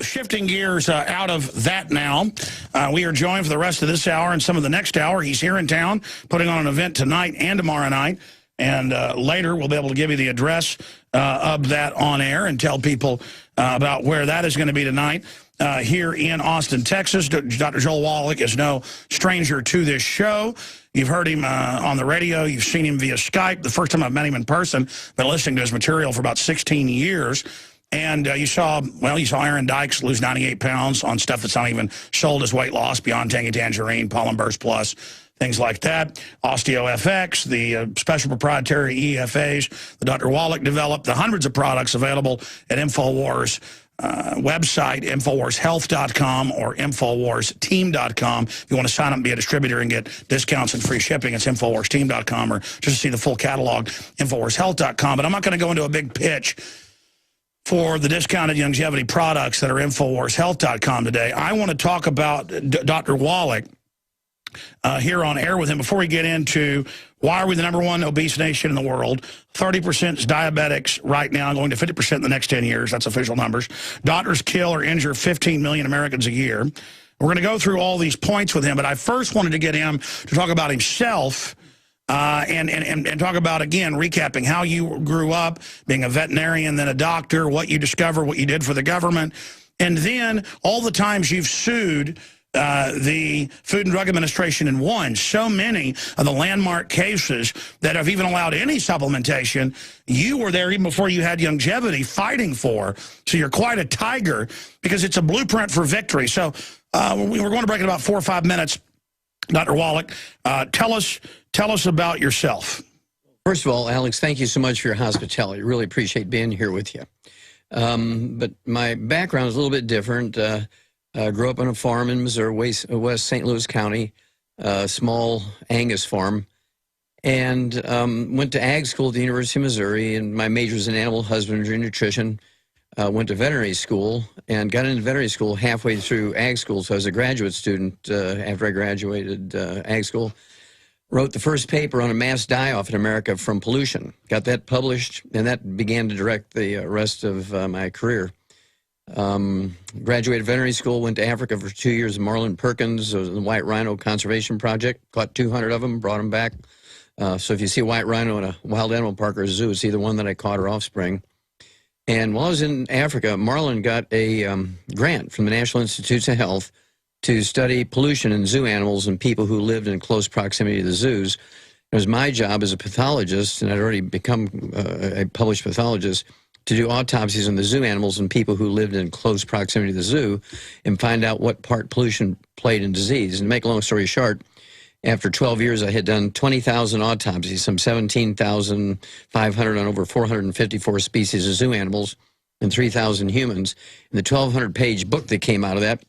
Shifting gears out of that now, we are joined for the rest of this hour and some of the next hour. He's here in town putting on an event tonight and tomorrow night. And later we'll be able to give you the address of that on air and tell people about where that is going to be tonight. Here in Austin, Texas. Dr. Joel Wallach is no stranger to this show. You've heard him on the radio. You've seen him via Skype. The first time I've met him in person, been listening to his material for about 16 years. And you saw Aaron Dykes lose 98 pounds on stuff that's not even sold as weight loss, beyond Tangy Tangerine, Pollen Burst Plus, things like that. OsteoFX, the special proprietary EFAs that Dr. Wallach developed, the hundreds of products available at InfoWars website, InfoWarsHealth.com or InfoWarsTeam.com. If you want to sign up and be a distributor and get discounts and free shipping, it's InfoWarsTeam.com, or just to see the full catalog, InfoWarsHealth.com. But I'm not going to go into a big pitch for the discounted longevity products that are InfoWarsHealth.com today. I want to talk about Dr. Wallach here on air with him before we get into why are we the #1 obese nation in the world. 30% is diabetics right now, going to 50% in the next 10 years. That's official numbers. Doctors kill or injure 15 million Americans a year. We're going to go through all these points with him, but I first wanted to get him to talk about himself and talk about, again, recapping how you grew up, being a veterinarian, then a doctor, what you discovered, what you did for the government, and then all the times you've sued the Food and Drug Administration and won. So many of the landmark cases that have even allowed any supplementation, you were there even before you had longevity fighting for. So you're quite a tiger because it's a blueprint for victory. So we're going to break in about 4 or 5 minutes. Dr. Wallach, tell us about yourself. First of all, Alex, thank you so much for your hospitality. Really appreciate being here with you. But my background is a little bit different. Grew up on a farm in Missouri, West St. Louis County, small Angus farm, and went to ag school at the University of Missouri, and my major was in animal husbandry and nutrition. Went to veterinary school and got into veterinary school halfway through ag school, so I was a graduate student after I graduated ag school. Wrote the first paper on a mass die-off in America from pollution. Got that published, and that began to direct the rest of my career. Graduated veterinary school, went to Africa for 2 years in Marlin Perkins, the White Rhino Conservation Project, caught 200 of them, brought them back. So if you see a white rhino in a wild animal park or a zoo, it's either one that I caught or offspring. And while I was in Africa, Marlin got a grant from the National Institutes of Health to study pollution in zoo animals and people who lived in close proximity to the zoos. It was my job as a pathologist, and I'd already become a published pathologist, to do autopsies on the zoo animals and people who lived in close proximity to the zoo and find out what part pollution played in disease. And to make a long story short, after 12 years, I had done 20,000 autopsies, some 17,500 on over 454 species of zoo animals and 3,000 humans. And the 1,200-page book that came out of that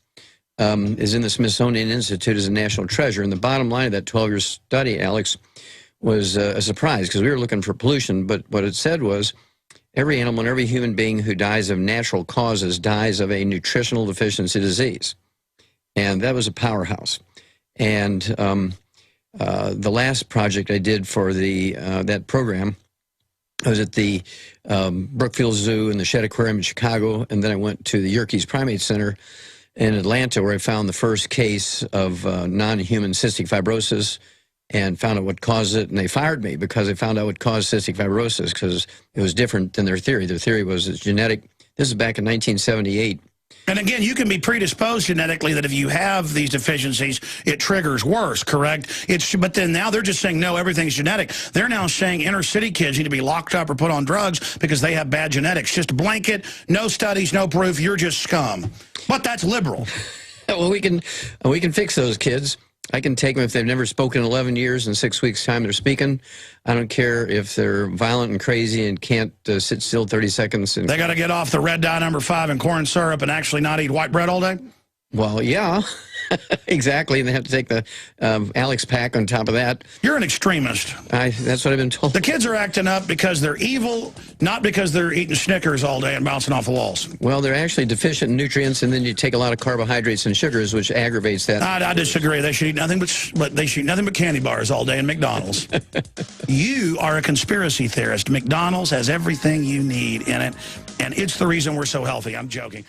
is in the Smithsonian Institute as a national treasure. And the bottom line of that 12-year study, Alex, was a surprise because we were looking for pollution, but what it said was, every animal and every human being who dies of natural causes dies of a nutritional deficiency disease. And that was a powerhouse. And the last project I did for that program, I was at the Brookfield Zoo and the Shedd Aquarium in Chicago, and then I went to the Yerkes Primate Center in Atlanta, where I found the first case of non-human cystic fibrosis, and found out what caused it, and they fired me because they found out what caused cystic fibrosis because it was different than their theory. Their theory was it's genetic. This is back in 1978. And again, you can be predisposed genetically that if you have these deficiencies, it triggers worse, correct? But then now they're just saying, no, everything's genetic. They're now saying inner city kids need to be locked up or put on drugs because they have bad genetics. Just a blanket, no studies, no proof, you're just scum. But that's liberal. Well, we can fix those kids. I can take them if they've never spoken in 11 years. In 6 weeks' time, they're speaking. I don't care if they're violent and crazy and can't sit still 30 seconds. And they got to get off the red dye #5 and corn syrup and actually not eat white bread all day? Well, yeah, exactly. And they have to take the Alex pack on top of that. You're an extremist. That's what I've been told. The kids are acting up because they're evil, not because they're eating Snickers all day and bouncing off the walls. Well, they're actually deficient in nutrients, and then you take a lot of carbohydrates and sugars, which aggravates that. I disagree. They should eat nothing but they should eat nothing but candy bars all day in McDonald's. You are a conspiracy theorist. McDonald's has everything you need in it, and it's the reason we're so healthy. I'm joking.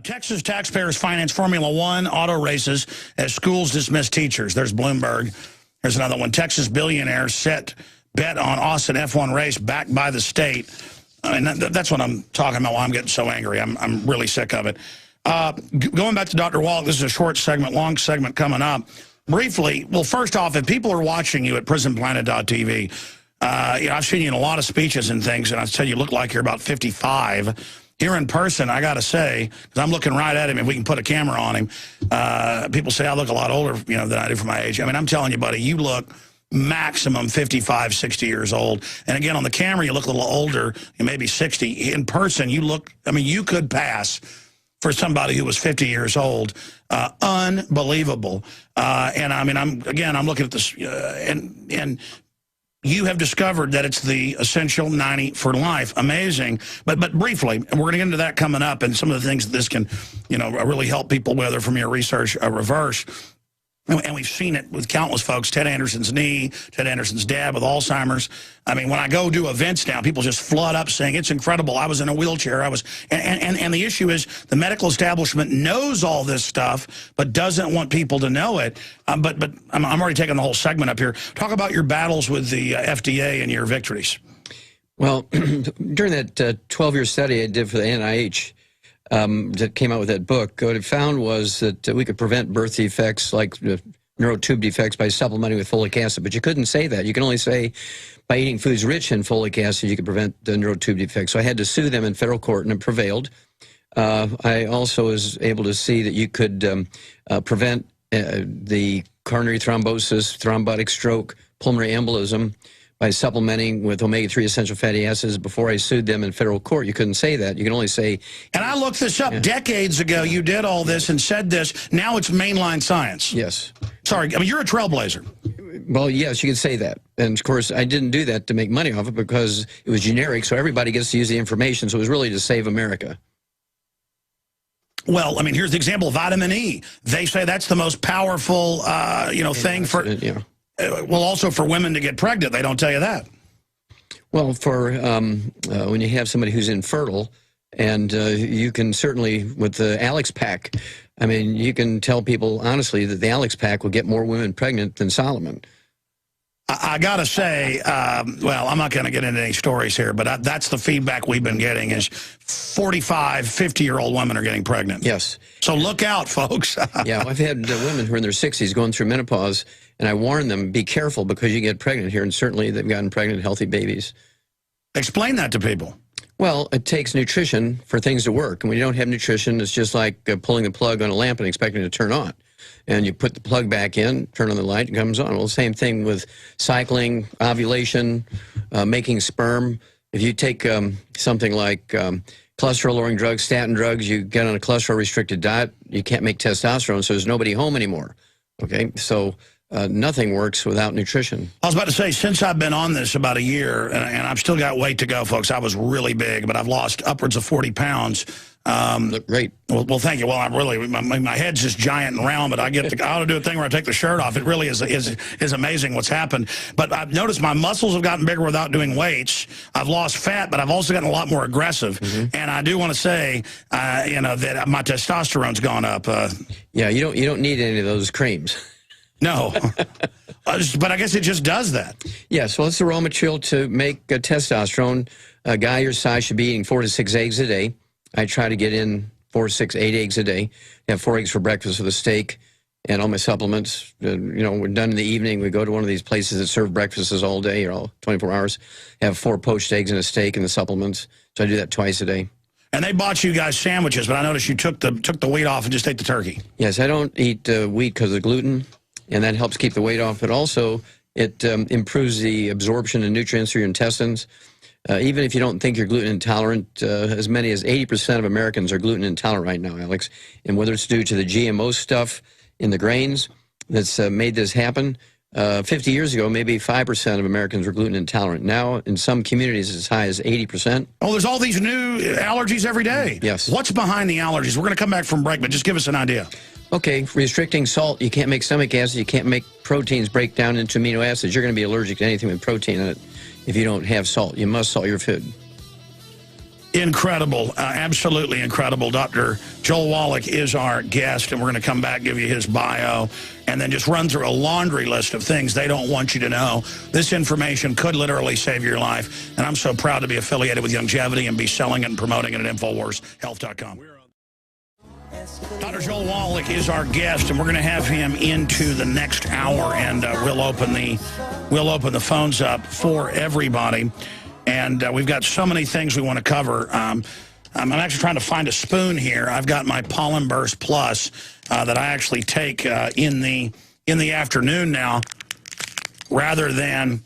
Texas taxpayers finance Formula One auto races as schools dismiss teachers. There's Bloomberg. There's another one. Texas billionaires set bet on Austin F1 race backed by the state. I mean, that's what I'm talking about why I'm getting so angry. I'm really sick of it. Going back to Dr. Wallach, this is a short segment, long segment coming up. Briefly, well, first off, if people are watching you at prisonplanet.tv, I've seen you in a lot of speeches and things, and I tell you look like you're about 55. Here in person, I got to say, because I'm looking right at him, if we can put a camera on him, people say I look a lot older, than I do for my age. I mean, I'm telling you, buddy, you look maximum 55, 60 years old. And again, on the camera, you look a little older, maybe 60. In person, you look, I mean, you could pass for somebody who was 50 years old. Unbelievable. And I mean, I'm looking at this, and you have discovered that it's the essential 90 for life. Amazing. But briefly, and we're going to get into that coming up and some of the things that this can, really help people, whether from your research reverse. And we've seen it with countless folks, Ted Anderson's knee, Ted Anderson's dad with Alzheimer's. I mean, when I go do events now, people just flood up saying, it's incredible. I was in a wheelchair. And the issue is the medical establishment knows all this stuff, but doesn't want people to know it. But I'm already taking the whole segment up here. Talk about your battles with the FDA and your victories. Well, during that 12-year study I did for the NIH, that came out with that book, what it found was that we could prevent birth defects like neurotube defects by supplementing with folic acid, but you couldn't say that. You can only say by eating foods rich in folic acid you could prevent the neurotube defects. So I had to sue them in federal court, and it prevailed. I also was able to see that you could prevent the coronary thrombosis, thrombotic stroke, pulmonary embolism by supplementing with omega-3 essential fatty acids. Before I sued them in federal court, you couldn't say that. You can only say... And I looked this up. Yeah. Decades ago, you did all this and said this. Now it's mainline science. Yes. Sorry, I mean, you're a trailblazer. Well, yes, you could say that. And, of course, I didn't do that to make money off it because it was generic, so everybody gets to use the information. So it was really to save America. Well, I mean, here's the example of vitamin E. They say that's the most powerful, thing for... Yeah. Well, also for women to get pregnant, they don't tell you that. Well, for when you have somebody who's infertile, and you can certainly, with the Alex Pack, I mean, you can tell people honestly that the Alex Pack will get more women pregnant than Solomon. I got to say, well, I'm not going to get into any stories here, but that's the feedback we've been getting is 45, 50-year-old women are getting pregnant. Yes. So look out, folks. Yeah, I've had women who are in their 60s going through menopause, and I warn them, be careful because you get pregnant here, and certainly they've gotten pregnant, healthy babies. Explain that to people. Well, it takes nutrition for things to work, and when you don't have nutrition, it's just like pulling the plug on a lamp and expecting it to turn on. And you put the plug back in, turn on the light, it comes on. Well, same thing with cycling, ovulation, making sperm. If you take something like cholesterol-lowering drugs, statin drugs, you get on a cholesterol-restricted diet, you can't make testosterone, so there's nobody home anymore. Okay, so nothing works without nutrition. I was about to say, since I've been on this about a year, and I've still got weight to go, folks. I was really big, but I've lost upwards of 40 pounds. Look great. Well, thank you. Well, I'm really, my head's just giant and round, but I ought to do a thing where I take the shirt off. It really is amazing what's happened. But I've noticed my muscles have gotten bigger without doing weights. I've lost fat, but I've also gotten a lot more aggressive. Mm-hmm. And I do want to say, that my testosterone's gone up. Yeah, you don't need any of those creams. No, but I guess it just does that. Yes, well, it's the raw material to make testosterone. A guy your size should be eating 4 to 6 eggs a day. I try to get in 4, 6, 8 eggs a day. Have 4 eggs for breakfast with a steak and all my supplements. We're done in the evening. We go to one of these places that serve breakfasts all day or all 24 hours. Have 4 poached eggs and a steak and the supplements. So I do that twice a day. And they bought you guys sandwiches, but I noticed you took the wheat off and just ate the turkey. Yes, I don't eat wheat because of gluten, and that helps keep the weight off. But also, it improves the absorption of nutrients through your intestines. Even if you don't think you're gluten intolerant, as many as 80% of Americans are gluten intolerant right now, Alex. And whether it's due to the GMO stuff in the grains that's made this happen, 50 years ago, maybe 5% of Americans were gluten intolerant. Now, in some communities, it's as high as 80%. Oh, there's all these new allergies every day. Yes. What's behind the allergies? We're going to come back from break, but just give us an idea. Okay, restricting salt. You can't make stomach acid. You can't make proteins break down into amino acids. You're going to be allergic to anything with protein in it if you don't have salt. You must salt your food. Incredible, absolutely incredible. Dr. Joel Wallach is our guest, and we're going to come back, give you his bio, and then just run through a laundry list of things they don't want you to know. This information could literally save your life, and I'm so proud to be affiliated with Longevity and be selling it and promoting it at InfoWarsHealth.com. Dr. Joel Wallach is our guest, and we're going to have him into the next hour, and we'll open the phones up for everybody. And we've got so many things we want to cover. I'm actually trying to find a spoon here. I've got my Pollen Burst Plus that I actually take in the afternoon now, rather than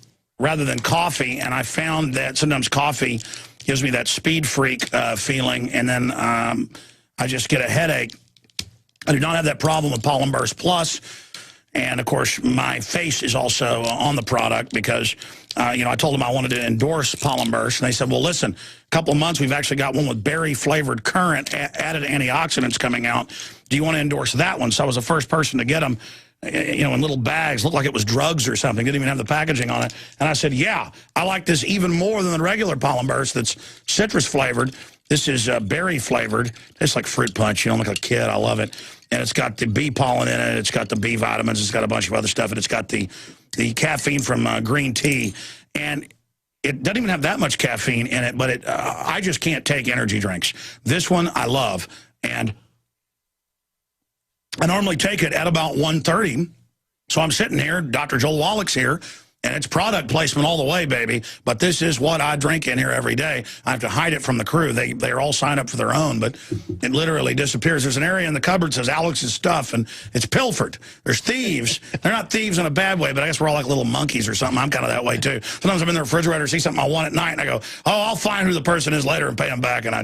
coffee. And I found that sometimes coffee gives me that speed freak feeling, and then I just get a headache. I do not have that problem with Pollen Burst Plus. And, of course, my face is also on the product because, I told them I wanted to endorse Pollen Burst. And they said, well, listen, a couple of months, we've actually got one with berry-flavored currant, added antioxidants coming out. Do you want to endorse that one? So I was the first person to get them, in little bags. Looked like it was drugs or something. Didn't even have the packaging on it. And I said, yeah, I like this even more than the regular Pollen Burst that's citrus-flavored. This is berry-flavored. Tastes like fruit punch. I'm like a kid. I love it. And it's got the bee pollen in it. It's got the B vitamins. It's got a bunch of other stuff. And it's got the caffeine from green tea. And it doesn't even have that much caffeine in it, but I just can't take energy drinks. This one I love. And I normally take it at about 1:30. So I'm sitting here. Dr. Joel Wallach's here. And it's product placement all the way, baby. But this is what I drink in here every day. I have to hide it from the crew. They're all signed up for their own, but it literally disappears. There's an area in the cupboard that says Alex's stuff, and it's pilfered. There's thieves. They're not thieves in a bad way, but I guess we're all like little monkeys or something. I'm kind of that way, too. Sometimes I'm in the refrigerator, see something I want at night, and I go, oh, I'll find who the person is later and pay them back, and I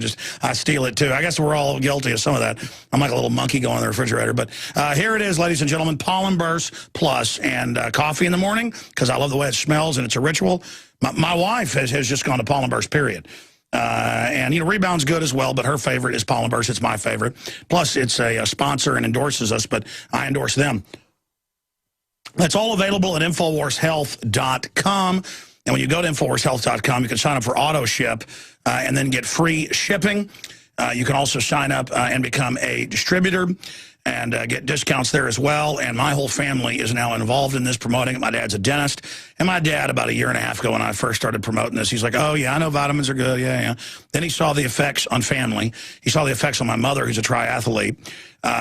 steal it, too. I guess we're all guilty of some of that. I'm like a little monkey going in the refrigerator. But here it is, ladies and gentlemen, Pollen Burst Plus, and coffee in the morning, because I love the way it smells, and it's a ritual. My wife has just gone to Pollen Burst, period. And, Rebound's good as well, but her favorite is Pollen Burst. It's my favorite. Plus, it's a sponsor and endorses us, but I endorse them. That's all available at InfoWarsHealth.com. And when you go to InfoWarsHealth.com, you can sign up for auto ship and then get free shipping. You can also sign up and become a distributor and get discounts there as well. And my whole family is now involved in this, promoting it. My dad's a dentist. And my dad, about a year and a half ago when I first started promoting this, he's like, oh, yeah, I know vitamins are good. Yeah. Then he saw the effects on family. He saw the effects on my mother, who's a triathlete,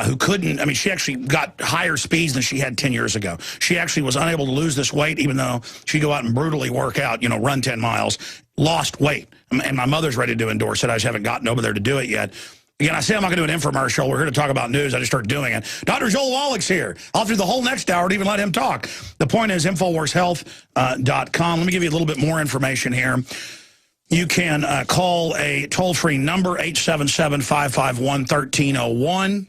who couldn't, she actually got higher speeds than she had 10 years ago. She actually was unable to lose this weight, even though she'd go out and brutally work out, run 10 miles, lost weight. And my mother's ready to endorse it. I just haven't gotten over there to do it yet. Again, I say I'm not going to do an infomercial. We're here to talk about news. I just start doing it. Dr. Joel Wallach's here. I'll do the whole next hour to even let him talk. The point is InfoWarsHealth.com. Let me give you a little bit more information here. You can call a toll-free number, 877-551-1301.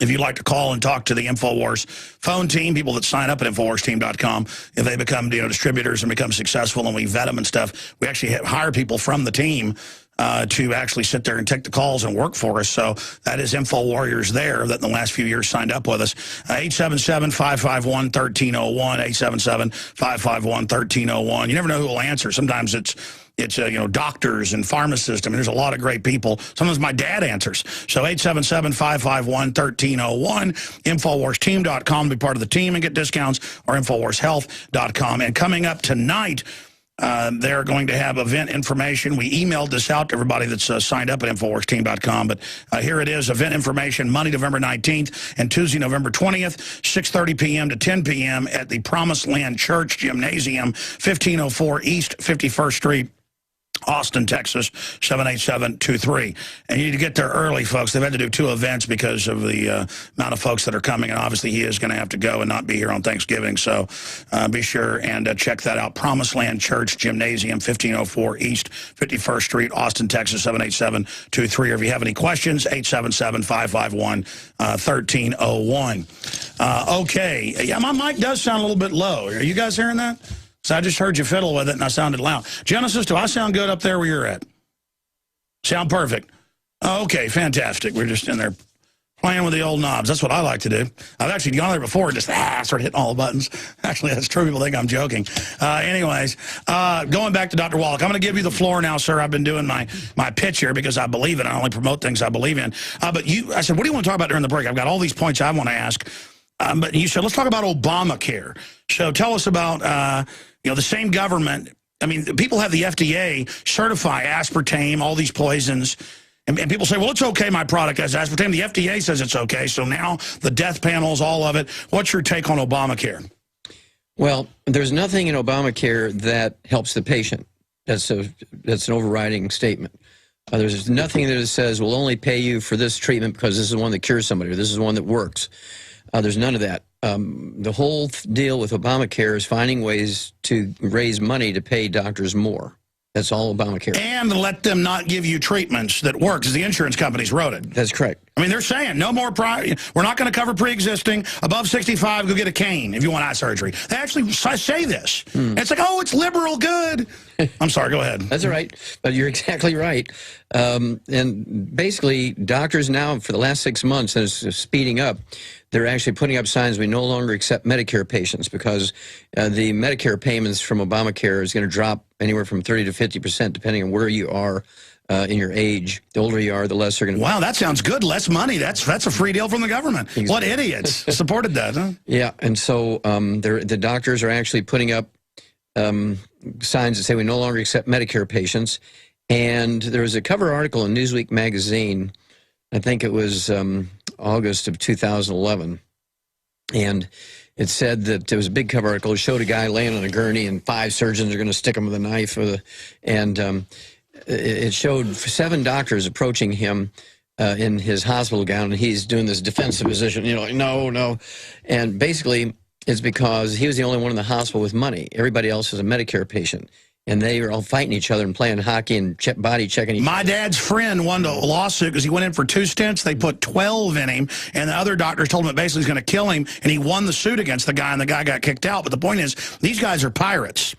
If you'd like to call and talk to the InfoWars phone team, people that sign up at InfoWarsTeam.com, if they become distributors and become successful and we vet them and stuff, we actually hire people from the team to actually sit there and take the calls and work for us. So that is InfoWarriors there that in the last few years signed up with us. 877-551-1301, 877-551-1301. You never know who will answer. Sometimes it's doctors and pharmacists. There's a lot of great people. Sometimes my dad answers. So 877-551-1301, InfoWarsTeam.com to be part of the team and get discounts, or InfoWarsHealth.com. And coming up tonight, they're going to have event information. We emailed this out to everybody that's signed up at InfoWarsTeam.com, but here it is, event information, Monday, November 19th and Tuesday, November 20th, 6:30 p.m. to 10 p.m. at the Promised Land Church Gymnasium, 1504 East 51st Street, Austin, Texas, 78723. And you need to get there early, folks. They've had to do 2 events because of the amount of folks that are coming, and obviously he is going to have to go and not be here on Thanksgiving. So be sure and check that out. Promised Land Church Gymnasium, 1504 East 51st Street, Austin, Texas, 78723. Or if you have any questions, 877-551-1301. Okay. Yeah, my mic does sound a little bit low. Are you guys hearing that? So I just heard you fiddle with it, and I sounded loud. Genesis, do I sound good up there where you're at? Sound perfect. Oh, okay, fantastic. We're just in there Playing with the old knobs. That's what I like to do. I've actually gone there before and just start hitting all the buttons. Actually, that's true. People think I'm joking. Anyways, going back to Dr. Wallach, I'm going to give you the floor now, sir. I've been doing my pitch here because I believe in it. I only promote things I believe in. But I said, what do you want to talk about during the break? I've got all these points I want to ask. But you said, let's talk about Obamacare. So tell us about, the same government. I mean, people have the FDA certify aspartame, all these poisons. And people say, well, it's okay, my product has aspartame. The FDA says it's okay, so now the death panels, all of it. What's your take on Obamacare? Well, there's nothing in Obamacare that helps the patient. That's an overriding statement. There's nothing that says we'll only pay you for this treatment because this is one that cures somebody or this is one that works. There's none of that. The whole deal with Obamacare is finding ways to raise money to pay doctors more. That's all Obamacare. And let them not give you treatments that work, because the insurance companies wrote it. That's correct. I mean, they're saying no more, we're not going to cover pre-existing. Above 65, go get a cane if you want eye surgery. They actually say this. It's like, oh, it's liberal good. I'm sorry, go ahead. That's all right, but you're exactly right. And basically, doctors now, for the last 6 months, and it's speeding up, they're actually putting up signs we no longer accept Medicare patients because the Medicare payments from Obamacare is going to drop anywhere from 30 to 50%, depending on where you are in your age. The older you are, the less they're going to... Wow, that sounds good. Less money. That's a free deal from the government. Exactly. What idiots supported that, huh? Yeah, and so the doctors are actually putting up signs that say we no longer accept Medicare patients. And there was a cover article in Newsweek magazine, I think it was August of 2011, and it said that there was a big cover article. It showed a guy laying on a gurney, and 5 surgeons are going to stick him with a knife. It showed 7 doctors approaching him in his hospital gown, and he's doing this defensive position, no. And basically, it's because he was the only one in the hospital with money. Everybody else is a Medicare patient. And they were all fighting each other and playing hockey and body checking each other. My dad's friend won a lawsuit because he went in for 2 stents. They put 12 in him, and the other doctors told him it basically was going to kill him, and he won the suit against the guy, and the guy got kicked out. But the point is, these guys are pirates.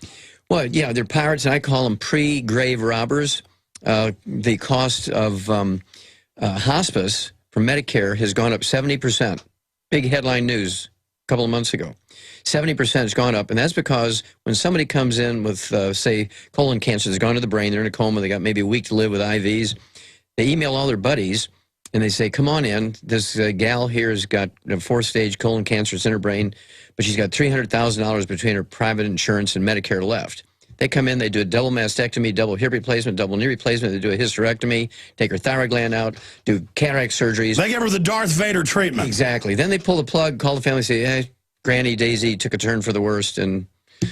Well, yeah, they're pirates, and I call them pre-grave robbers. The cost of hospice for Medicare has gone up 70%. Big headline news a couple of months ago. 70% has gone up, and that's because when somebody comes in with, say, colon cancer that's gone to the brain, they're in a coma, they got maybe a week to live with IVs, they email all their buddies, and they say, come on in, this gal here has got 4th-stage colon cancer, it's in her brain, but she's got $300,000 between her private insurance and Medicare left. They come in, they do a double mastectomy, double hip replacement, double knee replacement, they do a hysterectomy, take her thyroid gland out, do cataract surgeries. They give her the Darth Vader treatment. Exactly. Then they pull the plug, call the family, say, hey, Granny Daisy took a turn for the worst, and she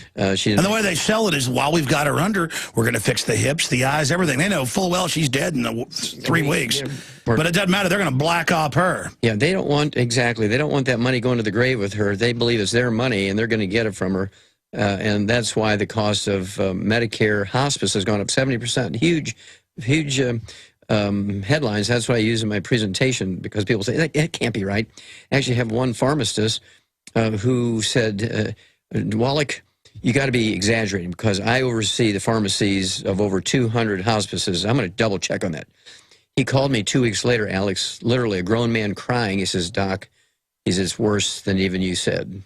didn't. And the way they sell it is, while we've got her under, we're going to fix the hips, the eyes, everything. They know full well she's dead in 3 weeks. Yeah. But it doesn't matter. They're going to black off her. Yeah, they don't want, exactly. They don't want that money going to the grave with her. They believe it's their money, and they're going to get it from her. And that's why the cost of Medicare hospice has gone up 70%. Huge headlines. That's what I use in my presentation, because people say, that can't be right. I actually have one pharmacist who said, Wallach, you got to be exaggerating, because I oversee the pharmacies of over 200 hospices. I'm going to double check on that. He called me 2 weeks later, Alex, literally a grown man crying. He says, Doc, he says, it's worse than even you said.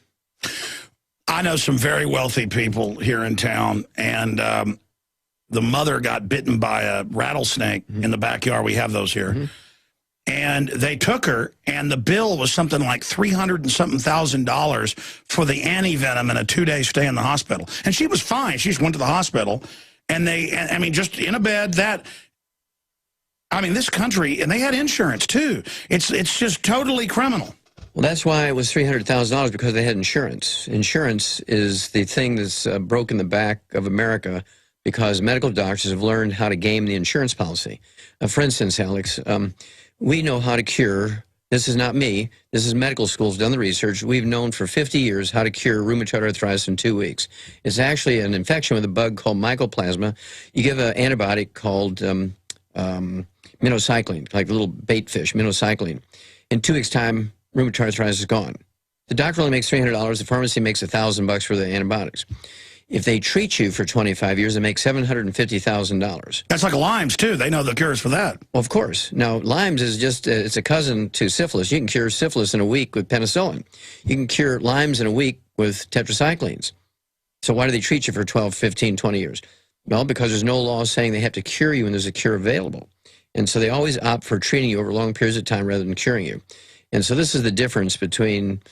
I know some very wealthy people here in town, and the mother got bitten by a rattlesnake in the backyard. We have those here. And they took her, and the bill was something like $300 and something thousand for the antivenom and a 2-day stay in the hospital. And she was fine. She just went to the hospital, and I mean, just in a bed, this country, and they had insurance too. It's just totally criminal. Well, that's why it was $300,000, because they had insurance. Insurance is the thing that's broken the back of America, because medical doctors have learned how to game the insurance policy. For instance, Alex, we know how to cure, this is not me, this is medical schools, done the research. We've known for 50 years how to cure rheumatoid arthritis in 2 weeks. It's actually an infection with a bug called mycoplasma. You give an antibiotic called minocycline, like the little bait fish, minocycline. In 2 weeks' time, rheumatoid arthritis is gone. The doctor only makes $300. The pharmacy makes $1,000 for the antibiotics. If they treat you for 25 years, they make $750,000. That's like Lyme's, too. They know the cures for that. Well, of course. Now, Lyme's is just, it's a cousin to syphilis. You can cure syphilis in a week with penicillin. You can cure Lyme's in a week with tetracyclines. So why do they treat you for 12, 15, 20 years? Well, because there's no law saying they have to cure you when there's a cure available. And so they always opt for treating you over long periods of time rather than curing you. And so this is the difference between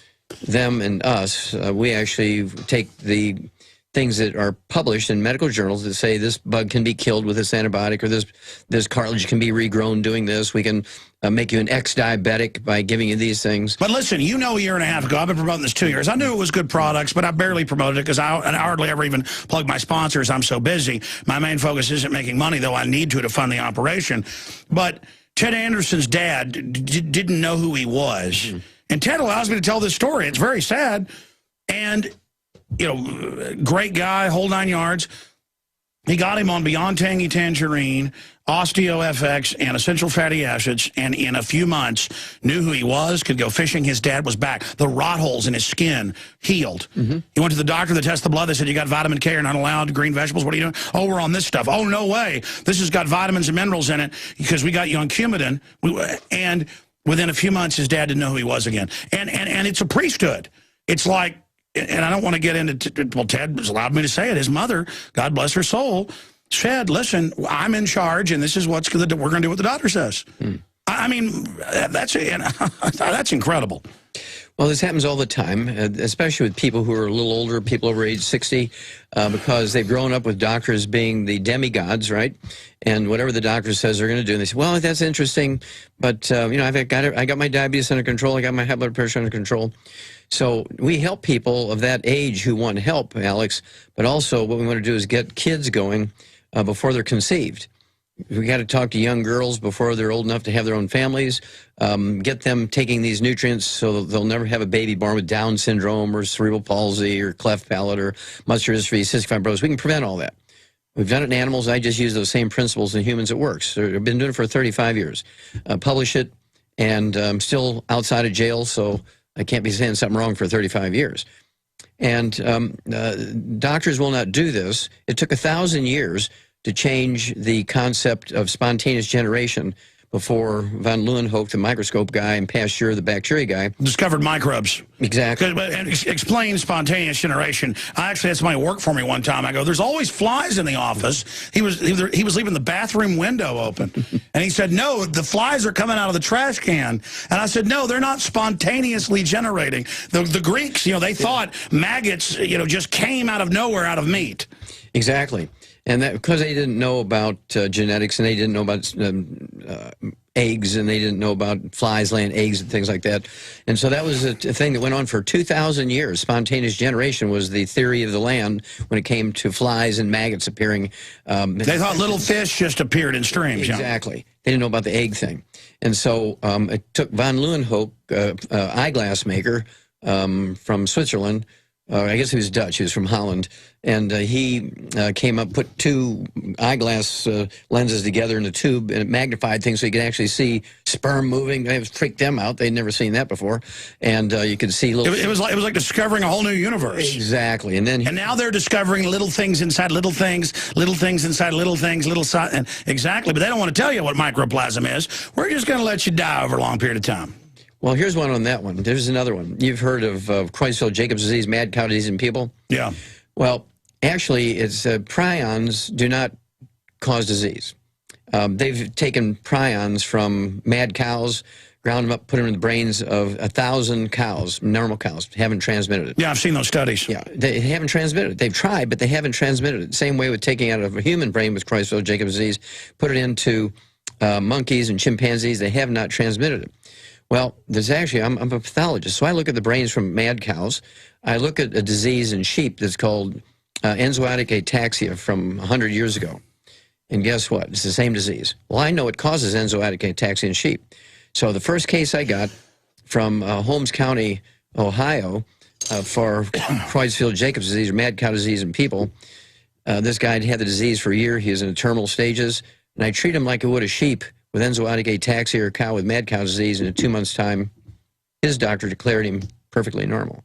them and us. We actually take the things that are published in medical journals that say this bug can be killed with this antibiotic, or this cartilage can be regrown doing this. We can make you an ex-diabetic by giving you these things. But listen, a year and a half ago, I've been promoting this 2 years. I knew it was good products, but I barely promoted it because I hardly ever even plug my sponsors. I'm so busy. My main focus isn't making money, though I need to fund the operation. But Ted Anderson's dad didn't know who he was. Mm-hmm. And Ted allows me to tell this story. It's very sad. And great guy, whole 9 yards. He got him on Beyond Tangy Tangerine, OsteoFX, and essential fatty acids, and in a few months knew who he was, could go fishing. His dad was back. The rot holes in his skin healed. Mm-hmm. He went to the doctor to test the blood. They said, you got vitamin K, you're not allowed green vegetables. What are you doing? Oh, we're on this stuff. Oh, no way. This has got vitamins and minerals in it because we got you on Coumadin. And within a few months, his dad didn't know who he was again. And it's a priesthood. It's like, and I don't want to get into, well, Ted has allowed me to say it. His mother, God bless her soul, said, listen, I'm in charge, and this is what we're going to do what the doctor says. Mm. I mean, that's incredible. Well, this happens all the time, especially with people who are a little older, people over age 60, because they've grown up with doctors being the demigods, right? And whatever the doctor says they're going to do, and they say, well, that's interesting, but, I got my diabetes under control, I got my high blood pressure under control. So we help people of that age who want help, Alex, but also what we want to do is get kids going before they're conceived. We got to talk to young girls before they're old enough to have their own families, get them taking these nutrients so they'll never have a baby born with Down syndrome or cerebral palsy or cleft palate or muscular dystrophy, cystic fibrosis. We can prevent all that. We've done it in animals. I just use those same principles in humans. It works. I've been doing it for 35 years. Publish it, and I'm still outside of jail, so I can't be saying something wrong for 35 years. And doctors will not do this. It took 1,000 years to change the concept of spontaneous generation before von Leeuwenhoek, the microscope guy, and Pasteur, the bacteria guy, discovered microbes. Exactly. And explain spontaneous generation. I actually had somebody work for me one time. I go, there's always flies in the office. He was leaving the bathroom window open. And he said, no, the flies are coming out of the trash can. And I said, no, they're not spontaneously generating. The Greeks, they thought maggots, just came out of nowhere out of meat. Exactly. And that because they didn't know about genetics, and they didn't know about eggs, and they didn't know about flies laying eggs and things like that. And so that was a thing that went on for 2,000 years. Spontaneous generation was the theory of the land when it came to flies and maggots appearing. They thought little fish just appeared in streams. Exactly. Yeah. They didn't know about the egg thing. And so it took von Leeuwenhoek, eyeglass maker from Switzerland. I guess he was Dutch. He was from Holland. And he came up, put two eyeglass lenses together in a tube, and it magnified things so you could actually see sperm moving. It freaked them out. They'd never seen that before. And you could see little... It was like discovering a whole new universe. Exactly. And now they're discovering little things inside little things inside little things, and exactly. But they don't want to tell you what microplasm is. We're just going to let you die over a long period of time. Well, here's one on that one. There's another one. You've heard of Creutzfeldt-Jacobs disease, mad cow disease in people? Yeah. Well, actually, it's prions do not cause disease. They've taken prions from mad cows, ground them up, put them in the brains of 1,000 cows, normal cows, haven't transmitted it. Yeah, I've seen those studies. Yeah, they haven't transmitted it. They've tried, but they haven't transmitted it. Same way with taking out of a human brain with Creutzfeldt-Jacobs disease, put it into monkeys and chimpanzees, they have not transmitted it. Well, there's actually, I'm a pathologist, so I look at the brains from mad cows. I look at a disease in sheep that's called enzoatic ataxia from 100 years ago. And guess what? It's the same disease. Well, I know it causes enzoatic ataxia in sheep. So the first case I got from Holmes County, Ohio, for Creutzfeldt-Jacobs disease, or mad cow disease in people, this guy had had the disease for a year. He was in the terminal stages, and I treat him like I would a sheep with enzoatic ataxia or a cow with mad cow disease. And in 2 months' time, his doctor declared him perfectly normal.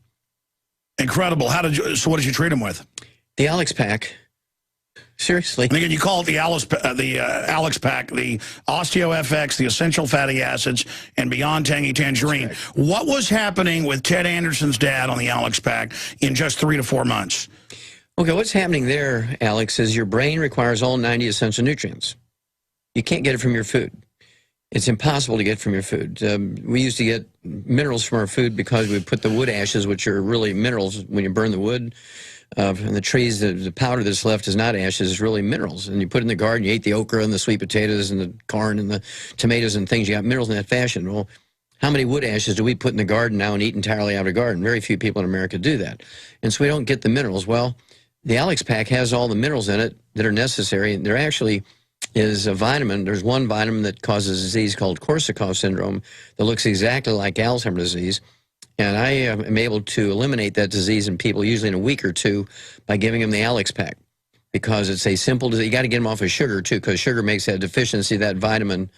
Incredible. So what did you treat him with? The Alex Pack. Seriously. And again, you call it the Alex Pack, the Osteo FX, the Essential Fatty Acids, and Beyond Tangy Tangerine. Right. What was happening with Ted Anderson's dad on the Alex Pack in just 3 to 4 months? Okay, what's happening there, Alex, is your brain requires all 90 essential nutrients. You can't get it from your food. It's impossible to get from your food. We used to get minerals from our food because we put the wood ashes, which are really minerals when you burn the wood. And the trees, the powder that's left is not ashes, it's really minerals. And you put it in the garden, you ate the okra and the sweet potatoes and the corn and the tomatoes and things. You got minerals in that fashion. Well, how many wood ashes do we put in the garden now and eat entirely out of the garden? Very few people in America do that. And so we don't get the minerals. Well, the Alex Pack has all the minerals in it that are necessary. There actually is a vitamin. There's one vitamin that causes a disease called Korsakoff syndrome that looks exactly like Alzheimer's disease. And I am able to eliminate that disease in people usually in a week or two by giving them the Alex Pack, because it's a simple disease. You got to get them off of sugar too, because sugar makes that deficiency, that vitamin,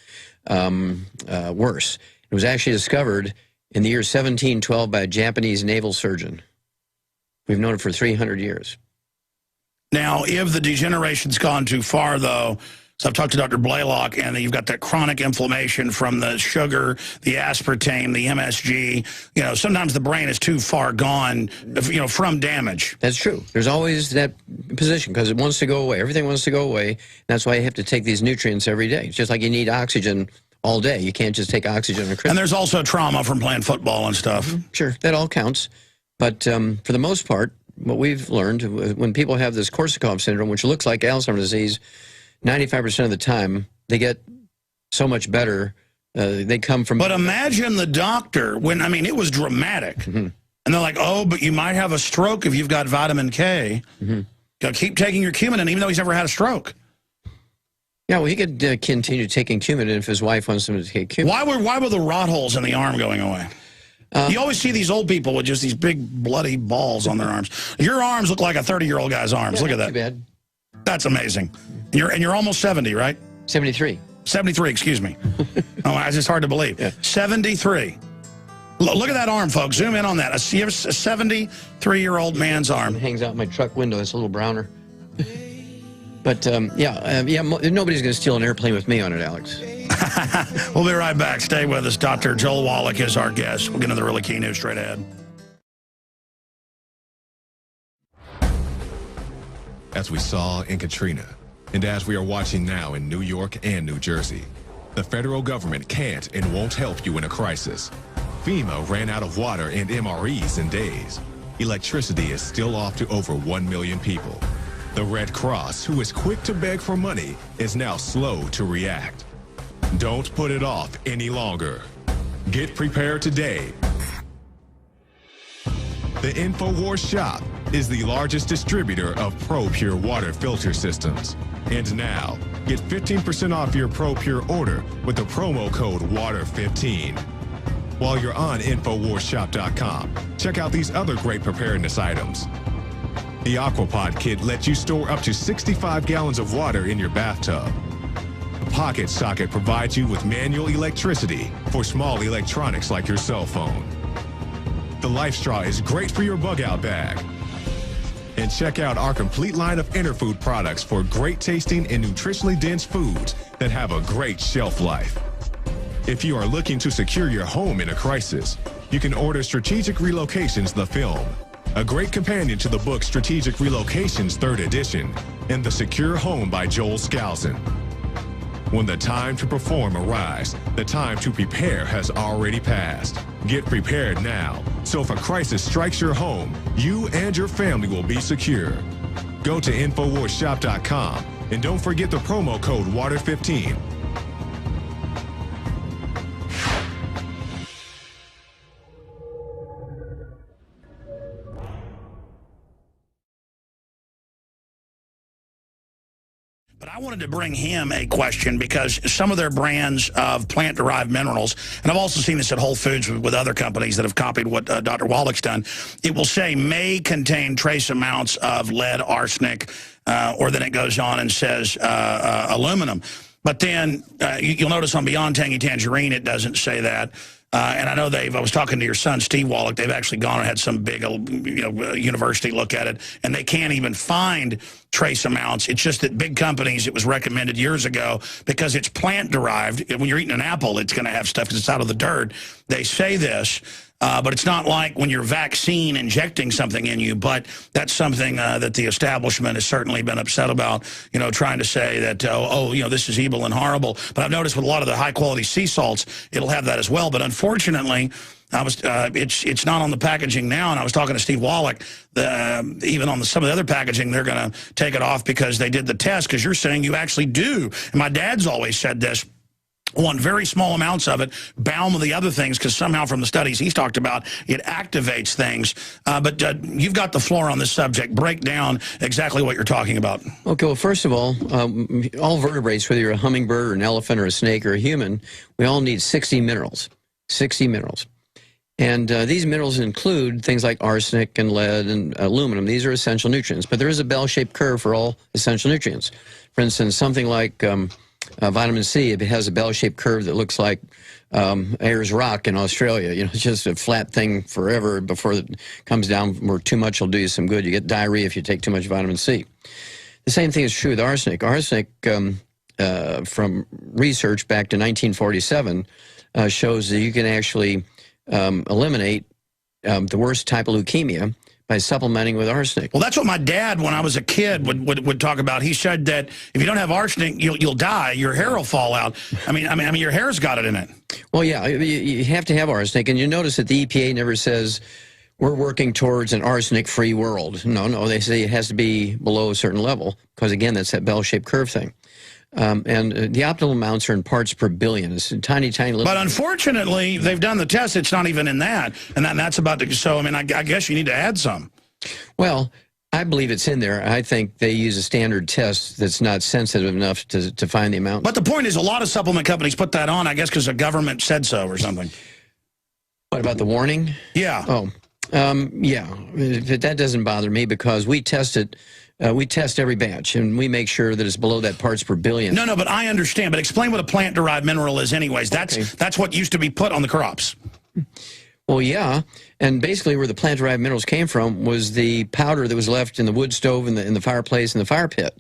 worse. It was actually discovered in the year 1712 by a Japanese naval surgeon. We've known it for 300 years. Now, if the degeneration's gone too far, though, so I've talked to Dr. Blaylock, and you've got that chronic inflammation from the sugar, the aspartame, the MSG. You know, sometimes the brain is too far gone, you know, from damage. That's true. There's always that position because it wants to go away. Everything wants to go away. That's why you have to take these nutrients every day. It's just like you need oxygen all day. You can't just take oxygen on Christmas. And there's also trauma from playing football and stuff. Mm-hmm. Sure, that all counts. But for the most part, what we've learned, when people have this Korsakoff syndrome, which looks like Alzheimer's disease, 95% of the time, they get so much better. They come from... But imagine the doctor, when, I mean, it was dramatic. Mm-hmm. And they're like, oh, but you might have a stroke if you've got vitamin K. Mm-hmm. Keep taking your Coumadin, even though he's never had a stroke. Yeah, well, he could continue taking Coumadin if his wife wants him to take Coumadin. Why were the rot holes in the arm going away? You always see these old people with just these big bloody balls on their arms. Your arms look like a 30-year-old guy's arms. Yeah, look at that. Too bad. That's amazing. You're almost 70, right? 73. 73, excuse me. Oh, it's just hard to believe. Yeah. 73. Look at that arm, folks. Zoom in on that. You have a 73-year-old man's arm. It hangs out my truck window. It's a little browner. But, nobody's going to steal an airplane with me on it, Alex. We'll be right back. Stay with us. Dr. Joel Wallach is our guest. We'll get into the really key news straight ahead. As we saw in Katrina, and as we are watching now in New York and New Jersey, the federal government can't and won't help you in a crisis. FEMA ran out of water and MREs in days. Electricity is still off to over 1 million people. The Red Cross, who is quick to beg for money, is now slow to react. Don't put it off any longer. Get prepared today. The InfoWars shop is the largest distributor of ProPure water filter systems. And now, get 15% off your ProPure order with the promo code WATER15. While you're on InfoWarsShop.com, check out these other great preparedness items. The Aquapod kit lets you store up to 65 gallons of water in your bathtub. The Pocket Socket provides you with manual electricity for small electronics like your cell phone. The Life Straw is great for your bug-out bag. And check out our complete line of Interfood products for great tasting and nutritionally dense foods that have a great shelf life. If you are looking to secure your home in a crisis, you can order Strategic Relocations, the film, a great companion to the book Strategic Relocations 3rd edition, and The Secure Home by Joel Skousen. When the time to perform arrives, the time to prepare has already passed. Get prepared now, so if a crisis strikes your home, you and your family will be secure. Go to InfoWarsShop.com and don't forget the promo code WATER15. But I wanted to bring him a question because some of their brands of plant-derived minerals, and I've also seen this at Whole Foods with other companies that have copied what Dr. Wallach's done, it will say may contain trace amounts of lead, arsenic, or then it goes on and says aluminum. But then you'll notice on Beyond Tangy Tangerine, it doesn't say that. And I know I was talking to your son, Steve Wallach. They've actually gone and had some big university look at it, and they can't even find trace amounts. It's just that big companies, it was recommended years ago, because it's plant-derived. When you're eating an apple, it's going to have stuff because it's out of the dirt. They say this. But it's not like when you're vaccine injecting something in you, but that's something that the establishment has certainly been upset about, trying to say that, this is evil and horrible. But I've noticed with a lot of the high-quality sea salts, it'll have that as well. But unfortunately, it's not on the packaging now, and I was talking to Steve Wallach, even on some of the other packaging, they're going to take it off because they did the test, because you're saying you actually do. And my dad's always said this. Want very small amounts of it, bound with the other things, because somehow from the studies he's talked about, it activates things. But you've got the floor on this subject. Break down exactly what you're talking about. Okay, well, first of all vertebrates, whether you're a hummingbird or an elephant or a snake or a human, we all need 60 minerals. 60 minerals. And these minerals include things like arsenic and lead and aluminum. These are essential nutrients. But there is a bell-shaped curve for all essential nutrients. For instance, something like vitamin C, it has a bell-shaped curve that looks like Ayers Rock in Australia. It's just a flat thing forever before it comes down, where too much will do you some good. You get diarrhea if you take too much vitamin C. The same thing is true with arsenic. Arsenic, from research back to 1947, shows that you can actually eliminate the worst type of leukemia by supplementing with arsenic. Well, that's what my dad, when I was a kid, would talk about. He said that if you don't have arsenic, you'll die. Your hair will fall out. I mean, your hair's got it in it. Well, yeah, you have to have arsenic, and you notice that the EPA never says we're working towards an arsenic-free world. No, they say it has to be below a certain level, because again, that's that bell-shaped curve thing. And the optimal amounts are in parts per billion. It's a tiny, tiny little. But unfortunately, they've done the test. It's not even in that. And that's about to. So, I mean, I guess you need to add some. Well, I believe it's in there. I think they use a standard test that's not sensitive enough to find the amount. But the point is, a lot of supplement companies put that on, I guess, because the government said so or something. What about the warning? Yeah. Oh, yeah. That doesn't bother me, because we test it. We test every batch, and we make sure that it's below that parts per billion. No, but I understand. But explain what a plant-derived mineral is anyways. That's what used to be put on the crops. Well, yeah, and basically where the plant-derived minerals came from was the powder that was left in the wood stove, in the fireplace, and the fire pit.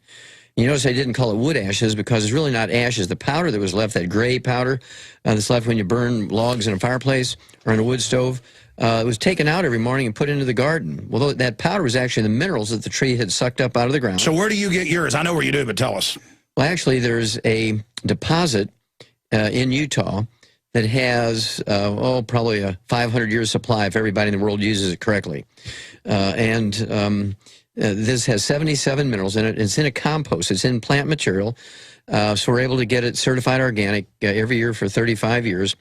You notice I didn't call it wood ashes, because it's really not ashes. The powder that was left, that gray powder that's left when you burn logs in a fireplace or in a wood stove, it was taken out every morning and put into the garden. Well, that powder was actually the minerals that the tree had sucked up out of the ground. So where do you get yours? I know where you do, but tell us. Well, actually, there's a deposit in Utah that has, probably a 500-year supply if everybody in the world uses it correctly. This has 77 minerals in it. It's in a compost. It's in plant material. So we're able to get it certified organic every year for 35 years.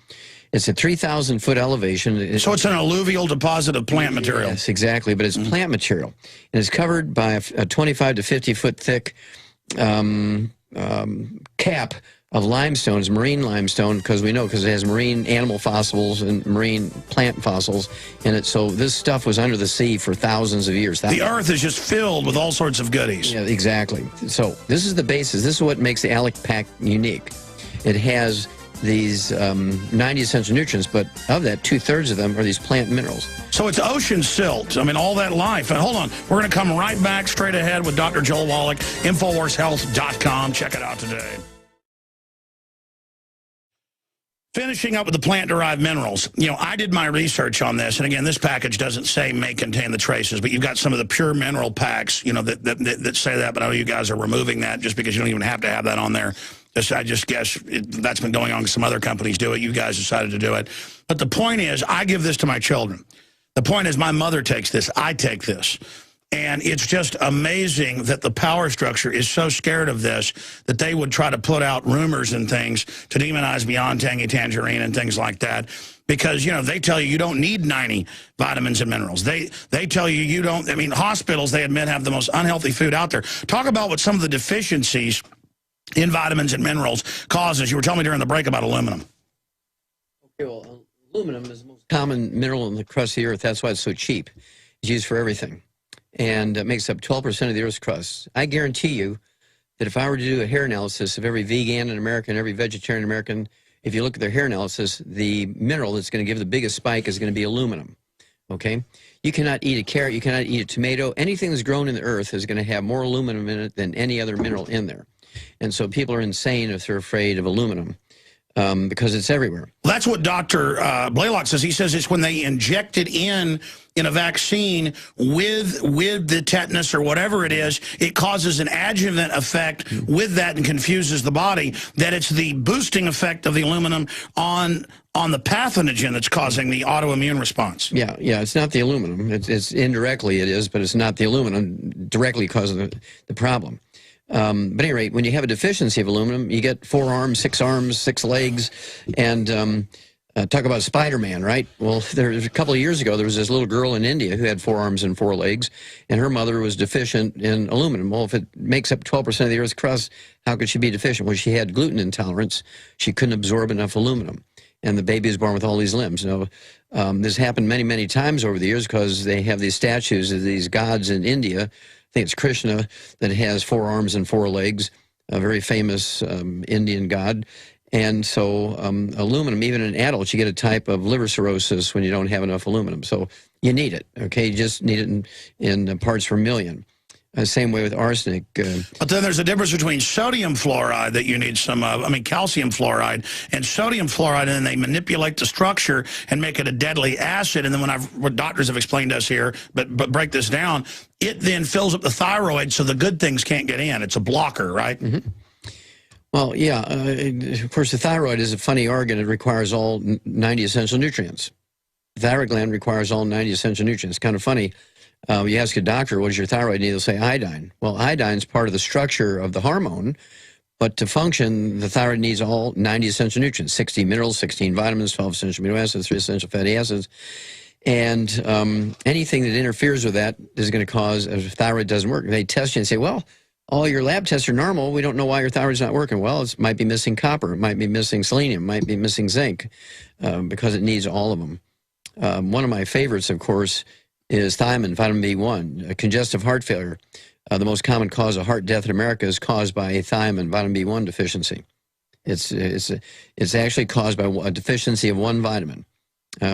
It's a 3,000-foot elevation. So it's an alluvial deposit of plant material. Yes, exactly, but it's plant material. And it's covered by a 25 to 50-foot thick cap of limestones, marine limestone, because it has marine animal fossils and marine plant fossils in it. So this stuff was under the sea for thousands of years. The earth is just filled with all sorts of goodies. Yeah, exactly. So this is the basis. This is what makes the ALEC pack unique. It has these 90 essential nutrients, but of that, 2/3 of them are these plant minerals. So it's ocean silt. I mean, all that life. And hold on, we're going to come right back straight ahead with Dr. Joel Wallach, InfoWarsHealth.com. Check it out today. Finishing up with the plant-derived minerals, I did my research on this, and again, this package doesn't say may contain the traces, but you've got some of the pure mineral packs, that say that, but I know you guys are removing that just because you don't even have to have that on there. I just guess that's been going on because some other companies do it. You guys decided to do it. But the point is, I give this to my children. The point is, my mother takes this. I take this. And it's just amazing that the power structure is so scared of this that they would try to put out rumors and things to demonize Beyond Tangy Tangerine and things like that. Because, they tell you don't need 90 vitamins and minerals. They tell you you don't. I mean, hospitals, they admit, have the most unhealthy food out there. Talk about what some of the deficiencies in vitamins and minerals causes. You were telling me during the break about aluminum. Okay, well, aluminum is the most common mineral in the crust of the earth. That's why it's so cheap. It's used for everything. And it makes up 12% of the Earth's crust. I guarantee you that if I were to do a hair analysis of every vegan in America and every vegetarian American if you look at their hair analysis, the mineral that's going to give the biggest spike is going to be aluminum. Okay? You cannot eat a carrot, you cannot eat a tomato. Anything that's grown in the earth is going to have more aluminum in it than any other mineral in there. And so people are insane if they're afraid of aluminum because it's everywhere. Well, that's what Dr. Blaylock says. He says it's when they inject it in a vaccine with the tetanus or whatever it is, it causes an adjuvant effect with that and confuses the body, that it's the boosting effect of the aluminum on the pathogen that's causing the autoimmune response. Yeah, it's not the aluminum. It's indirectly it is, but it's not the aluminum directly causing the problem. But at any rate, when you have a deficiency of aluminum, you get 4 arms, 6 arms, 6 legs, and talk about Spider-Man, right? Well, a couple of years ago, there was this little girl in India who had 4 arms and 4 legs, and her mother was deficient in aluminum. Well, if it makes up 12% of the Earth's crust, how could she be deficient? Well, she had gluten intolerance. She couldn't absorb enough aluminum, and the baby was born with all these limbs. Now, this happened many, many times over the years because they have these statues of these gods in India. I think it's Krishna that has 4 arms and 4 legs, a very famous Indian god. And so aluminum, even in adults, you get a type of liver cirrhosis when you don't have enough aluminum. So you need it, okay? You just need it in parts per million. Same way with arsenic. But then there's a difference between sodium fluoride that you need some of, calcium fluoride, and sodium fluoride, and then they manipulate the structure and make it a deadly acid. And then what doctors have explained to us here, but break this down, it then fills up the thyroid so the good things can't get in. It's a blocker, right? Mm-hmm. Well, yeah. Of course, the thyroid is a funny organ. It requires all 90 essential nutrients. The thyroid gland requires all 90 essential nutrients. Kind of funny. You ask a doctor, what does your thyroid need? They'll say iodine. Well, iodine is part of the structure of the hormone, but to function, the thyroid needs all 90 essential nutrients, 16 minerals, 16 vitamins, 12 essential amino acids, 3 essential fatty acids. And anything that interferes with that is going to cause, if the thyroid doesn't work, they test you and say, well, all your lab tests are normal. We don't know why your thyroid's not working. Well, it might be missing copper. It might be missing selenium. It might be missing zinc because it needs all of them. One of my favorites, of course, is thiamine, vitamin B1. Congestive heart failure, the most common cause of heart death in America, is caused by a thiamine, vitamin B1 deficiency. It's actually caused by a deficiency of one vitamin.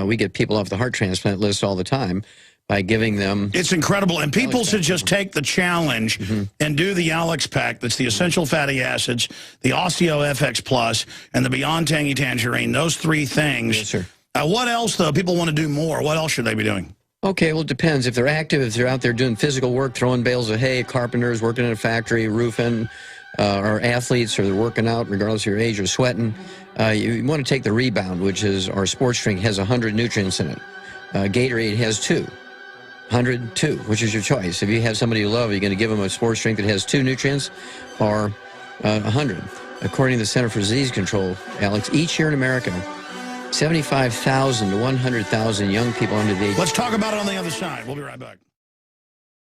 We get people off the heart transplant list all the time by giving them... It's incredible, and people should just take the challenge and do the Alex Pack. That's the essential fatty acids, the Osteo FX Plus, and the Beyond Tangy Tangerine. Those 3 things. Yes, sir. What else, though? People want to do more. What else should they be doing? Okay, well, it depends. If they're active, if they're out there doing physical work, throwing bales of hay, carpenters, working in a factory, roofing, or athletes, or they're working out, regardless of your age, or sweating, you want to take the Rebound, which is our sports drink, has 100 nutrients in it. Gatorade has 2. 102, which is your choice. If you have somebody you love, are you going to give them a sports drink that has 2 nutrients or 100? According to the Center for Disease Control, Alex, each year in America, 75,000 to 100,000 young people under the age... Let's talk about it on the other side. We'll be right back.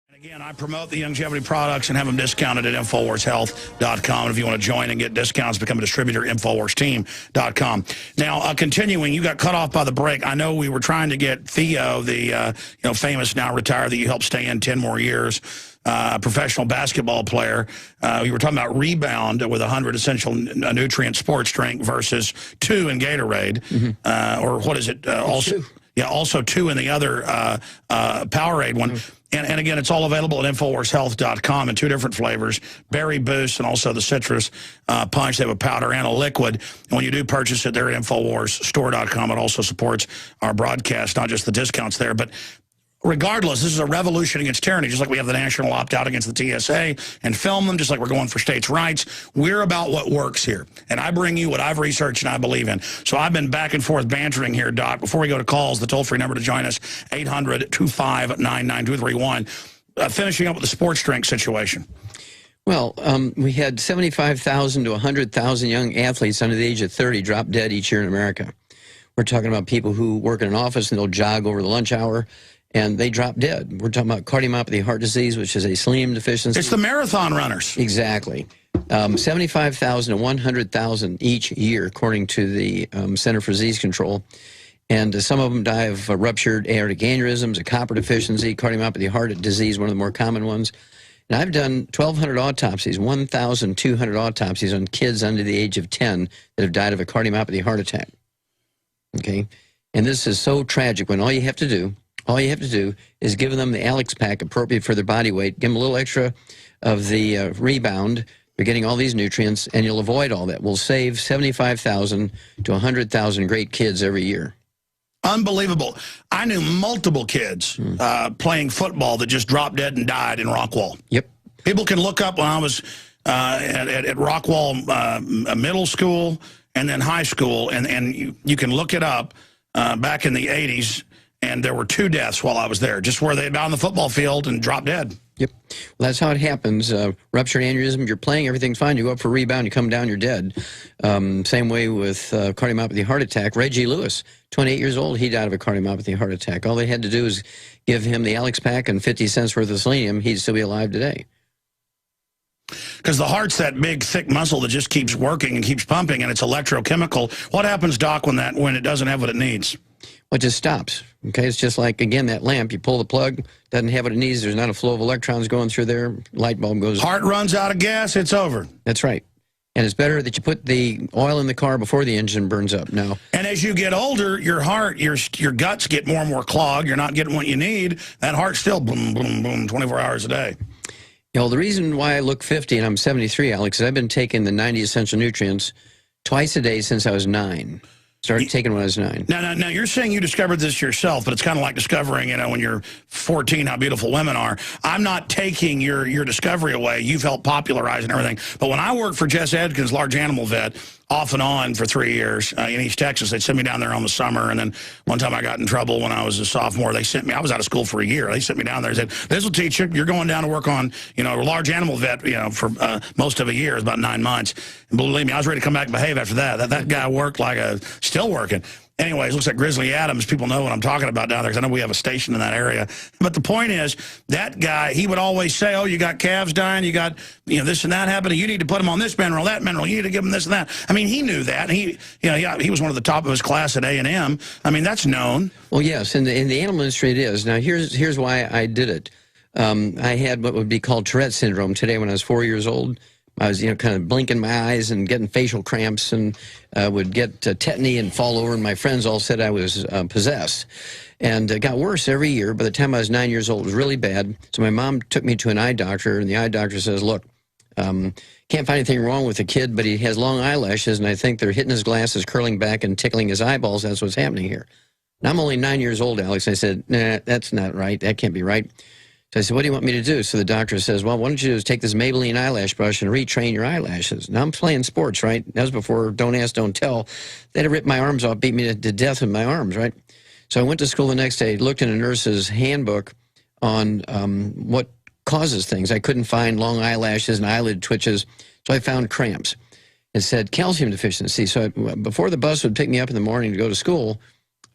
And again, I promote the longevity products and have them discounted at InfoWarsHealth.com. If you want to join and get discounts, become a distributor, InfoWarsTeam.com. Now, continuing, you got cut off by the break. I know we were trying to get Theo, the famous, now retired, that you helped stay in 10 more years, professional basketball player. We were talking about Rebound with 100 essential nutrient sports drink versus 2 in Gatorade. Or what is it? Also, 2. Yeah, also 2 in the other Powerade one. And again, it's all available at InfoWarsHealth.com in 2 different flavors, Berry Boost and also the Citrus Punch. They have a powder and a liquid. And when you do purchase it there at InfoWarsStore.com, it also supports our broadcast, not just the discounts there, but regardless, this is a revolution against tyranny, just like we have the national opt-out against the TSA and film them, just like we're going for states' rights. We're about what works here. And I bring you what I've researched and I believe in. So I've been back and forth bantering here, Doc. Before we go to calls, the toll-free number to join us, 800-259-9231. Finishing up with the sports drink situation. Well, we had 75,000 to 100,000 young athletes under the age of 30 drop dead each year in America. We're talking about people who work in an office and they'll jog over the lunch hour, and they drop dead. We're talking about cardiomyopathy, heart disease, which is a selenium deficiency. It's the marathon runners. Exactly. 75,000 to 100,000 each year, according to the Center for Disease Control. And some of them die of ruptured aortic aneurysms, a copper deficiency, cardiomyopathy, heart disease, one of the more common ones. And I've done 1,200 autopsies, 1,200 autopsies on kids under the age of 10 that have died of a cardiomyopathy heart attack. Okay? And this is so tragic when all you have to do is give them the Alex pack appropriate for their body weight, give them a little extra of the rebound. They're getting all these nutrients, and you'll avoid all that. We'll save 75,000 to 100,000 great kids every year. Unbelievable. I knew multiple kids playing football that just dropped dead and died in Rockwall. Yep. People can look up when I was at Rockwall middle school and then high school, and you can look it up back in the 80s, and there were 2 deaths while I was there, just where they'd been on the football field and dropped dead. Yep. Well, that's how it happens. Ruptured aneurysm, you're playing, everything's fine. You go up for a rebound, you come down, you're dead. Same way with cardiomyopathy heart attack. Reggie Lewis, 28 years old, he died of a cardiomyopathy heart attack. All they had to do is give him the Alex pack and 50 cents worth of selenium. He'd still be alive today. Because the heart's that big, thick muscle that just keeps working and keeps pumping, and it's electrochemical. What happens, Doc, when it doesn't have what it needs? Well, it just stops. Okay, it's just like, again, that lamp. You pull the plug, doesn't have what it needs. There's not a flow of electrons going through there. Light bulb goes. Heart runs out of gas, it's over. That's right. And it's better that you put the oil in the car before the engine burns up. Now, and as you get older, your heart, your guts get more and more clogged. You're not getting what you need. That heart still boom, boom, boom, 24 hours a day. You know, the reason why I look 50 and I'm 73, Alex, is I've been taking the 90 essential nutrients twice a day since I was 9. Started taking when I was 9. Now, you're saying you discovered this yourself, but it's kind of like discovering, when you're 14, how beautiful women are. I'm not taking your discovery away. You've helped popularize and everything. But when I worked for Jess Edkins, large animal vet, off and on for 3 years in East Texas, they'd send me down there on the summer. And then one time I got in trouble when I was a sophomore. They sent me, I was out of school for a year. They sent me down there and said, this will teach you. You're going down to work on, a large animal vet, for most of a year, about 9 months. And believe me, I was ready to come back and behave after that. That guy worked like still working. Anyways, looks like Grizzly Adams. People know what I'm talking about down there because I know we have a station in that area. But the point is, that guy, he would always say, oh, you got calves dying, you got this and that happening, you need to put them on this mineral, that mineral, you need to give them this and that. I mean, he knew that. He was one of the top of his class at A&M. I mean, that's known. Well, yes, in the animal industry it is. Now, here's why I did it. I had what would be called Tourette syndrome today when I was 4 years old. I was, kind of blinking my eyes and getting facial cramps and would get tetany and fall over, and my friends all said I was possessed. And it got worse every year. By the time I was 9 years old, it was really bad. So my mom took me to an eye doctor, and the eye doctor says, look, can't find anything wrong with the kid, but he has long eyelashes, and I think they're hitting his glasses, curling back, and tickling his eyeballs. That's what's happening here. And I'm only 9 years old, Alex. I said, nah, that's not right. That can't be right. So I said, what do you want me to do? So the doctor says, well, why don't you just take this Maybelline eyelash brush and retrain your eyelashes? Now, I'm playing sports, right? That was before Don't Ask, Don't Tell. They'd have ripped my arms off, beat me to death with my arms, right? So I went to school the next day, looked in a nurse's handbook on what causes things. I couldn't find long eyelashes and eyelid twitches, so I found cramps. It said calcium deficiency. So before the bus would pick me up in the morning to go to school,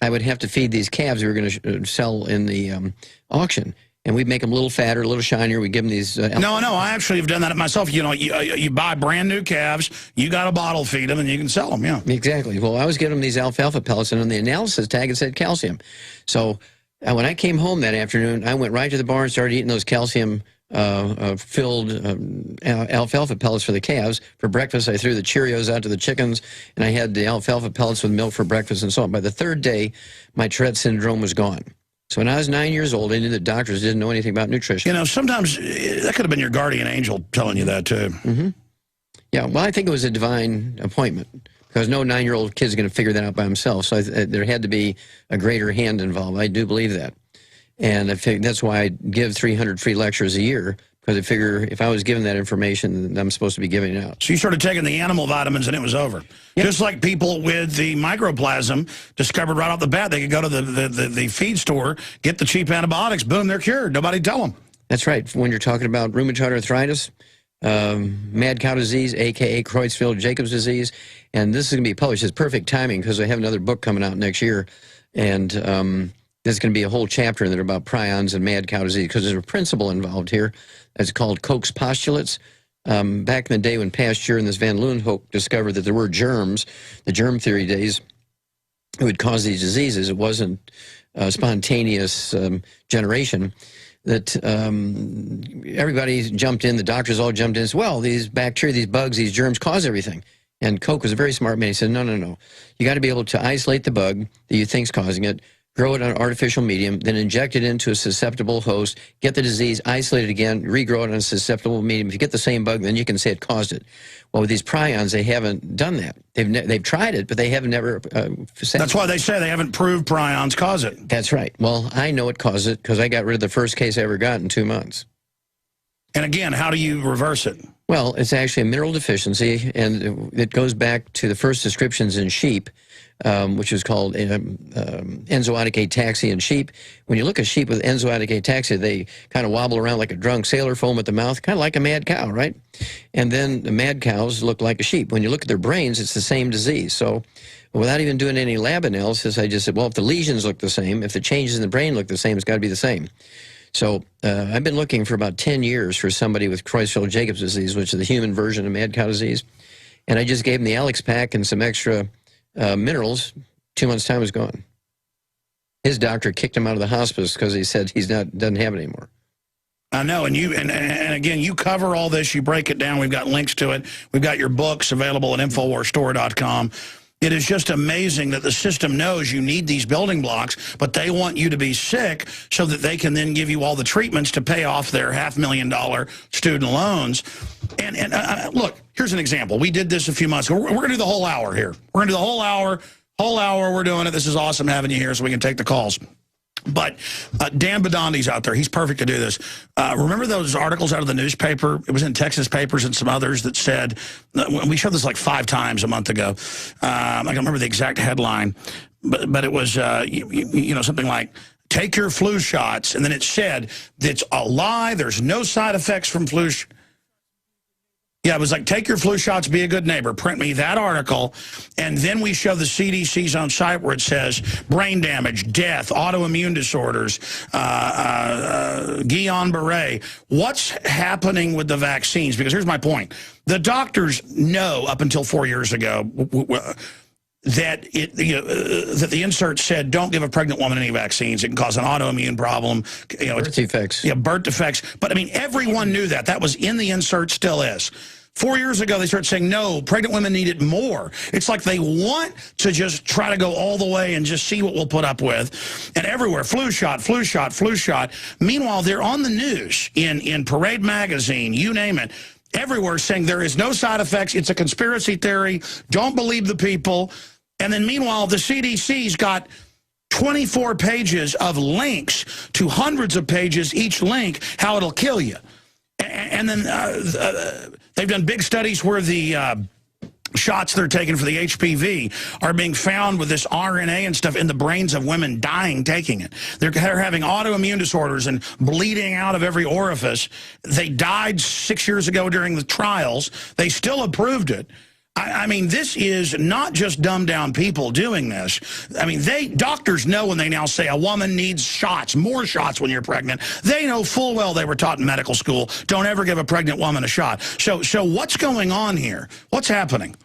I would have to feed these calves we were going to sell in the auction. And we'd make them a little fatter, a little shinier. We'd give them these... No, I actually have done that myself. You buy brand new calves, you got a bottle feed them, and you can sell them, yeah. Exactly. Well, I was giving them these alfalfa pellets, and on the analysis tag, it said calcium. So when I came home that afternoon, I went right to the barn and started eating those calcium filled alfalfa pellets for the calves. For breakfast, I threw the Cheerios out to the chickens, and I had the alfalfa pellets with milk for breakfast and so on. By the third day, my Tourette syndrome was gone. So when I was 9 years old, I knew that doctors didn't know anything about nutrition. Sometimes that could have been your guardian angel telling you that, too. Mm-hmm. Yeah, well, I think it was a divine appointment because no 9-year-old kid's going to figure that out by himself. So there had to be a greater hand involved. I do believe that. And I think that's why I give 300 free lectures a year, because I figure if I was given that information, I'm supposed to be giving it out. So you started taking the animal vitamins and it was over. Yep. Just like people with the microplasm discovered right off the bat, they could go to the feed store, get the cheap antibiotics, boom, they're cured. Nobody tell them. That's right. When you're talking about rheumatoid arthritis, mad cow disease, a.k.a. Creutzfeldt-Jacobs disease, and this is going to be published. It's perfect timing because I have another book coming out next year, and there's going to be a whole chapter in there about prions and mad cow disease because there's a principle involved here. It's called Koch's postulates. Back in the day when Pasteur and this Van Leeuwenhoek discovered that there were germs, the germ theory days, it would cause these diseases. It wasn't spontaneous generation. that everybody jumped in, the doctors all jumped in and said, well, these bacteria, these bugs, these germs cause everything. And Koch was a very smart man. He said, no, no, no. You got to be able to isolate the bug that you think's causing it, grow it on an artificial medium, then inject it into a susceptible host, get the disease, isolate it again, regrow it on a susceptible medium. If you get the same bug, then you can say it caused it. Well, with these prions, they haven't done that. They've tried it, but they have never. That's why they say they haven't proved prions cause it. That's right. Well, I know it caused it because I got rid of the first case I ever got in 2 months. And again, how do you reverse it? Well, it's actually a mineral deficiency, and it goes back to the first descriptions in sheep, which is called enzootic ataxia in sheep. When you look at sheep with enzootic ataxia, they kind of wobble around like a drunk sailor, foam at the mouth, kind of like a mad cow, right? And then the mad cows look like a sheep. When you look at their brains, it's the same disease. So without even doing any lab analysis, I just said, well, if the lesions look the same, if the changes in the brain look the same, it's got to be the same. So I've been looking for about 10 years for somebody with Creutzfeldt-Jacobs disease, which is the human version of mad cow disease. And I just gave him the Alex pack and some extra minerals. 2 months' time was gone. His doctor kicked him out of the hospice because he said doesn't have it anymore. I know, and again, you cover all this. You break it down. We've got links to it. We've got your books available at InfoWarsStore.com. It is just amazing that the system knows you need these building blocks, but they want you to be sick so that they can then give you all the treatments to pay off their $500,000 student loans. And look, here's an example. We did this a few months ago. We're going to do the whole hour here. We're going to do the whole hour. We're doing it. This is awesome having you here so we can take the calls. But Dan Badondi's out there. He's perfect to do this. Remember those articles out of the newspaper? It was in Texas papers and some others that said, we showed this like 5 times a month ago. I can remember the exact headline, but it was, you know, something like, take your flu shots. And then it said, it's a lie. There's no side effects from flu shots. Yeah, it was like, take your flu shots, be a good neighbor. Print me that article. And then we show the CDC's on site where it says brain damage, death, autoimmune disorders, Guillain-Barré. What's happening with the vaccines? Because here's my point. The doctors know up until 4 years ago that that the insert said, don't give a pregnant woman any vaccines. It can cause an autoimmune problem. You know, birth defects. Yeah, birth defects. But I mean, everyone knew that. That was in the insert, still is. 4 years ago, they started saying, no, pregnant women need it more. It's like they want to just try to go all the way and just see what we'll put up with. And everywhere, flu shot, flu shot, flu shot. Meanwhile, they're on the news, in Parade Magazine, you name it, everywhere saying there is no side effects. It's a conspiracy theory. Don't believe the people. And then meanwhile, the CDC's got 24 pages of links to hundreds of pages, each link, how it'll kill you. And then they've done big studies where the shots they're taking for the HPV are being found with this RNA and stuff in the brains of women dying taking it. They're having autoimmune disorders and bleeding out of every orifice. They died 6 years ago during the trials. They still approved it. I mean, this is not just dumbed down people doing this. I mean, doctors know when they now say a woman needs shots, more shots when you're pregnant. They know full well they were taught in medical school, don't ever give a pregnant woman a shot. So what's going on here? What's happening?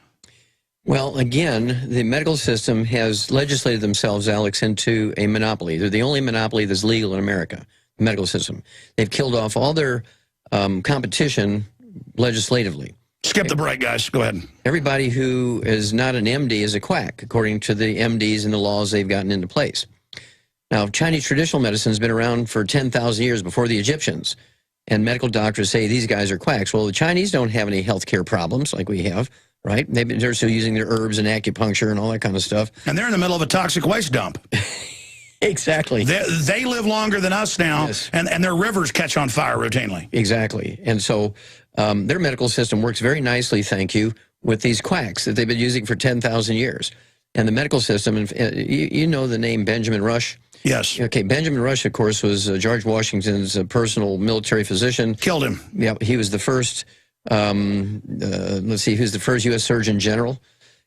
Well, again, the medical system has legislated themselves, Alex, into a monopoly. They're the only monopoly that's legal in America, the medical system. They've killed off all their competition legislatively. Skip the break, guys. Go ahead. Everybody who is not an MD is a quack, according to the MDs and the laws they've gotten into place. Now, Chinese traditional medicine has been around for 10,000 years before the Egyptians, and medical doctors say these guys are quacks. Well, the Chinese don't have any health care problems like we have, right? They're still using their herbs and acupuncture and all that kind of stuff. And they're in the middle of a toxic waste dump. Exactly. They live longer than us now, yes. and their rivers catch on fire routinely. Exactly. And so their medical system works very nicely, thank you, with these quacks that they've been using for 10,000 years. And the medical system, you know the name Benjamin Rush? Yes. Okay, Benjamin Rush, of course, was George Washington's personal military physician. Killed him. Yeah, he was the first, let's see, he was the first U.S. Surgeon General.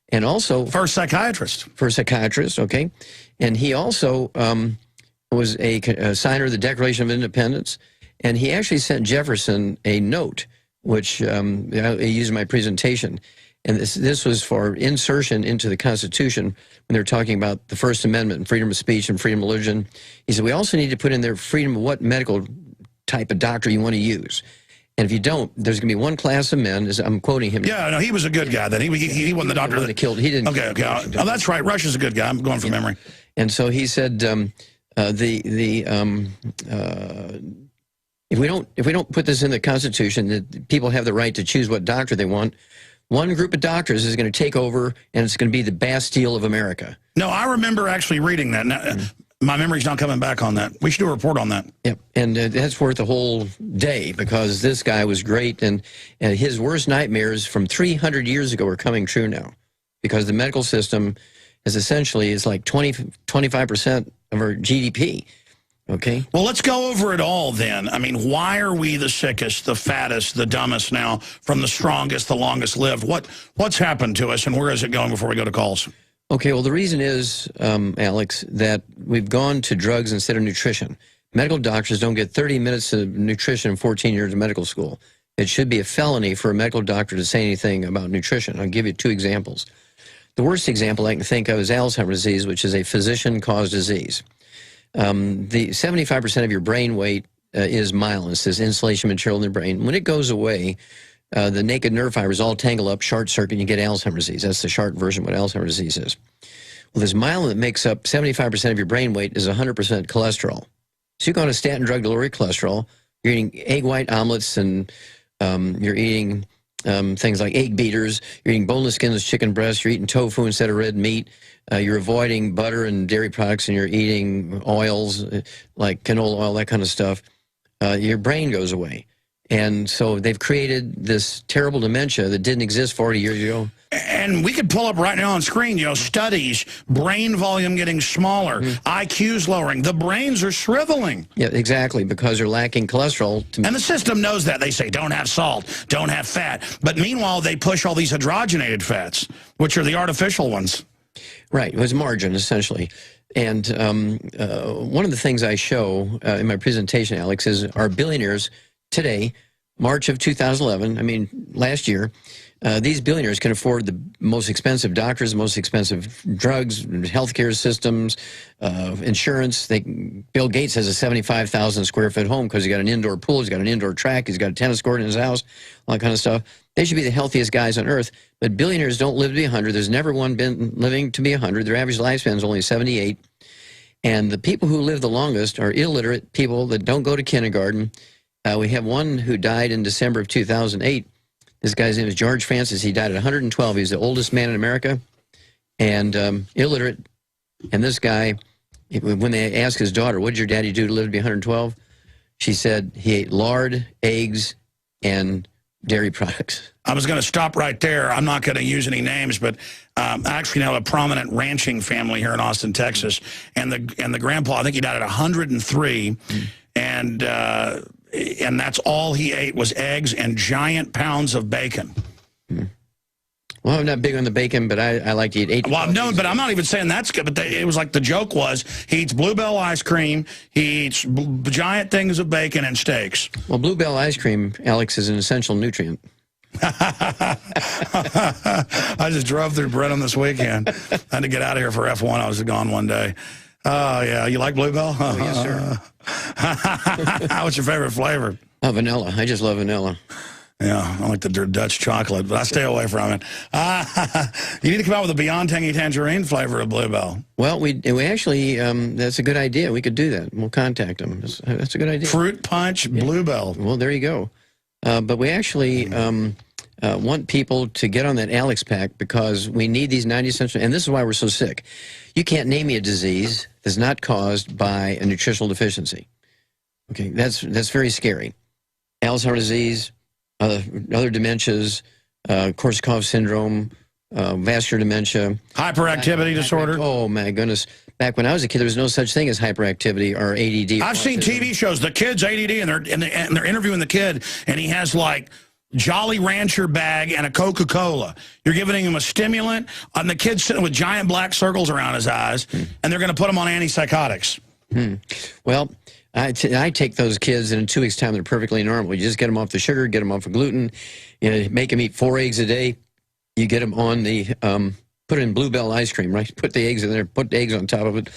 And also... First psychiatrist. First psychiatrist, okay. And he also was a signer of the Declaration of Independence. And he actually sent Jefferson a note, which I used in my presentation. And this was for insertion into the Constitution when they were talking about the First Amendment and freedom of speech and freedom of religion. He said, we also need to put in there freedom of what medical type of doctor you want to use. And if you don't, there's going to be one class of men, as I'm quoting him. Yeah, no, he was a good guy. Then he wasn't the doctor that killed. He didn't. Okay. Oh, that's right. Rush is a good guy. I'm going from memory. And so he said, if we don't put this in the Constitution, that people have the right to choose what doctor they want, one group of doctors is going to take over, and it's going to be the Bastille of America. No, I remember actually reading that. Now, my memory's not coming back on that. We should do a report on that. Yep, and that's worth a whole day, because this guy was great, and his worst nightmares from 300 years ago are coming true now, because the medical system is essentially like 25% of our GDP. Okay. Well, let's go over it all then. I mean, why are we the sickest, the fattest, the dumbest now, from the strongest, the longest lived? What's happened to us, and where is it going before we go to calls? Okay, well, the reason is, Alex, that we've gone to drugs instead of nutrition. Medical doctors don't get 30 minutes of nutrition in 14 years of medical school. It should be a felony for a medical doctor to say anything about nutrition. I'll give you 2 examples. The worst example I can think of is Alzheimer's disease, which is a physician-caused disease. The 75% of your brain weight is myelin, this insulation material in the brain. When it goes away, the naked nerve fibers all tangle up, short circuit, and you get Alzheimer's disease. That's the short version of what Alzheimer's disease is. Well, this myelin that makes up 75% of your brain weight is 100% cholesterol. So you go on a statin drug to lower your cholesterol. You're eating egg white omelets, and you're eating things like egg beaters. You're eating boneless, skinless chicken breasts. You're eating tofu instead of red meat. You're avoiding butter and dairy products, and you're eating oils like canola oil, that kind of stuff. Your brain goes away. And so they've created this terrible dementia that didn't exist 40 years ago. And we could pull up right now on screen, studies, brain volume getting smaller, IQs lowering. The brains are shriveling. Yeah, exactly, because they're lacking cholesterol. And the system knows that. They say, don't have salt, don't have fat. But meanwhile, they push all these hydrogenated fats, which are the artificial ones. Right, it was margin, essentially. And one of the things I show in my presentation, Alex, is our billionaires today, March of 2011, I mean, last year, these billionaires can afford the most expensive doctors, the most expensive drugs, healthcare systems, insurance. Bill Gates has a 75,000 square foot home because he's got an indoor pool, he's got an indoor track, he's got a tennis court in his house, all that kind of stuff. They should be the healthiest guys on earth, but billionaires don't live to be 100. There's never one been living to be 100. Their average lifespan is only 78. And the people who live the longest are illiterate people that don't go to kindergarten. We have one who died in December of 2008. This guy's name is George Francis. He died at 112. He's the oldest man in America, and illiterate. And this guy, when they asked his daughter, what did your daddy do to live to be 112? She said he ate lard, eggs, and dairy products. I was going to stop right there. I'm not going to use any names, but I actually know a prominent ranching family here in Austin, Texas, and the grandpa, I think he died at 103, and that's all he ate was eggs and giant pounds of bacon. Well, I'm not big on the bacon, but I like to eat 8. Well, no, but I'm not even saying that's good. But it was like the joke was he eats Bluebell ice cream, he eats giant things of bacon and steaks. Well, Bluebell ice cream, Alex, is an essential nutrient. I just drove through Brenham this weekend. I had to get out of here for F1. I was gone one day. Oh, yeah. You like Bluebell? Oh, yes, sir. What's your favorite flavor? Oh, vanilla. I just love vanilla. Yeah, I like the Dutch chocolate, but I stay away from it. You need to come out with a Beyond Tangy Tangerine flavor of Bluebell. Well, we actually, that's a good idea. We could do that. We'll contact them. That's a good idea. Fruit punch, Bluebell. Well, there you go. But we actually want people to get on that Alex pack because we need these 90 essential, and this is why we're so sick. You can't name me a disease that's not caused by a nutritional deficiency. Okay, that's very scary. Alzheimer's disease, other dementias, Korsakoff syndrome, vascular dementia. Hyperactivity disorder. Oh, my goodness. Back when I was a kid, there was no such thing as hyperactivity or ADD. I've seen TV shows, the kid's ADD, and they're interviewing the kid, and he has like Jolly Rancher bag and a Coca-Cola. You're giving him a stimulant, and the kid's sitting with giant black circles around his eyes, and they're going to put him on antipsychotics. Well, I take those kids, and in 2 weeks' time, they're perfectly normal. You just get them off the sugar, get them off the gluten, make them eat 4 eggs a day. You get them on the, put it in Bluebell ice cream, right? Put the eggs in there, put the eggs on top of it,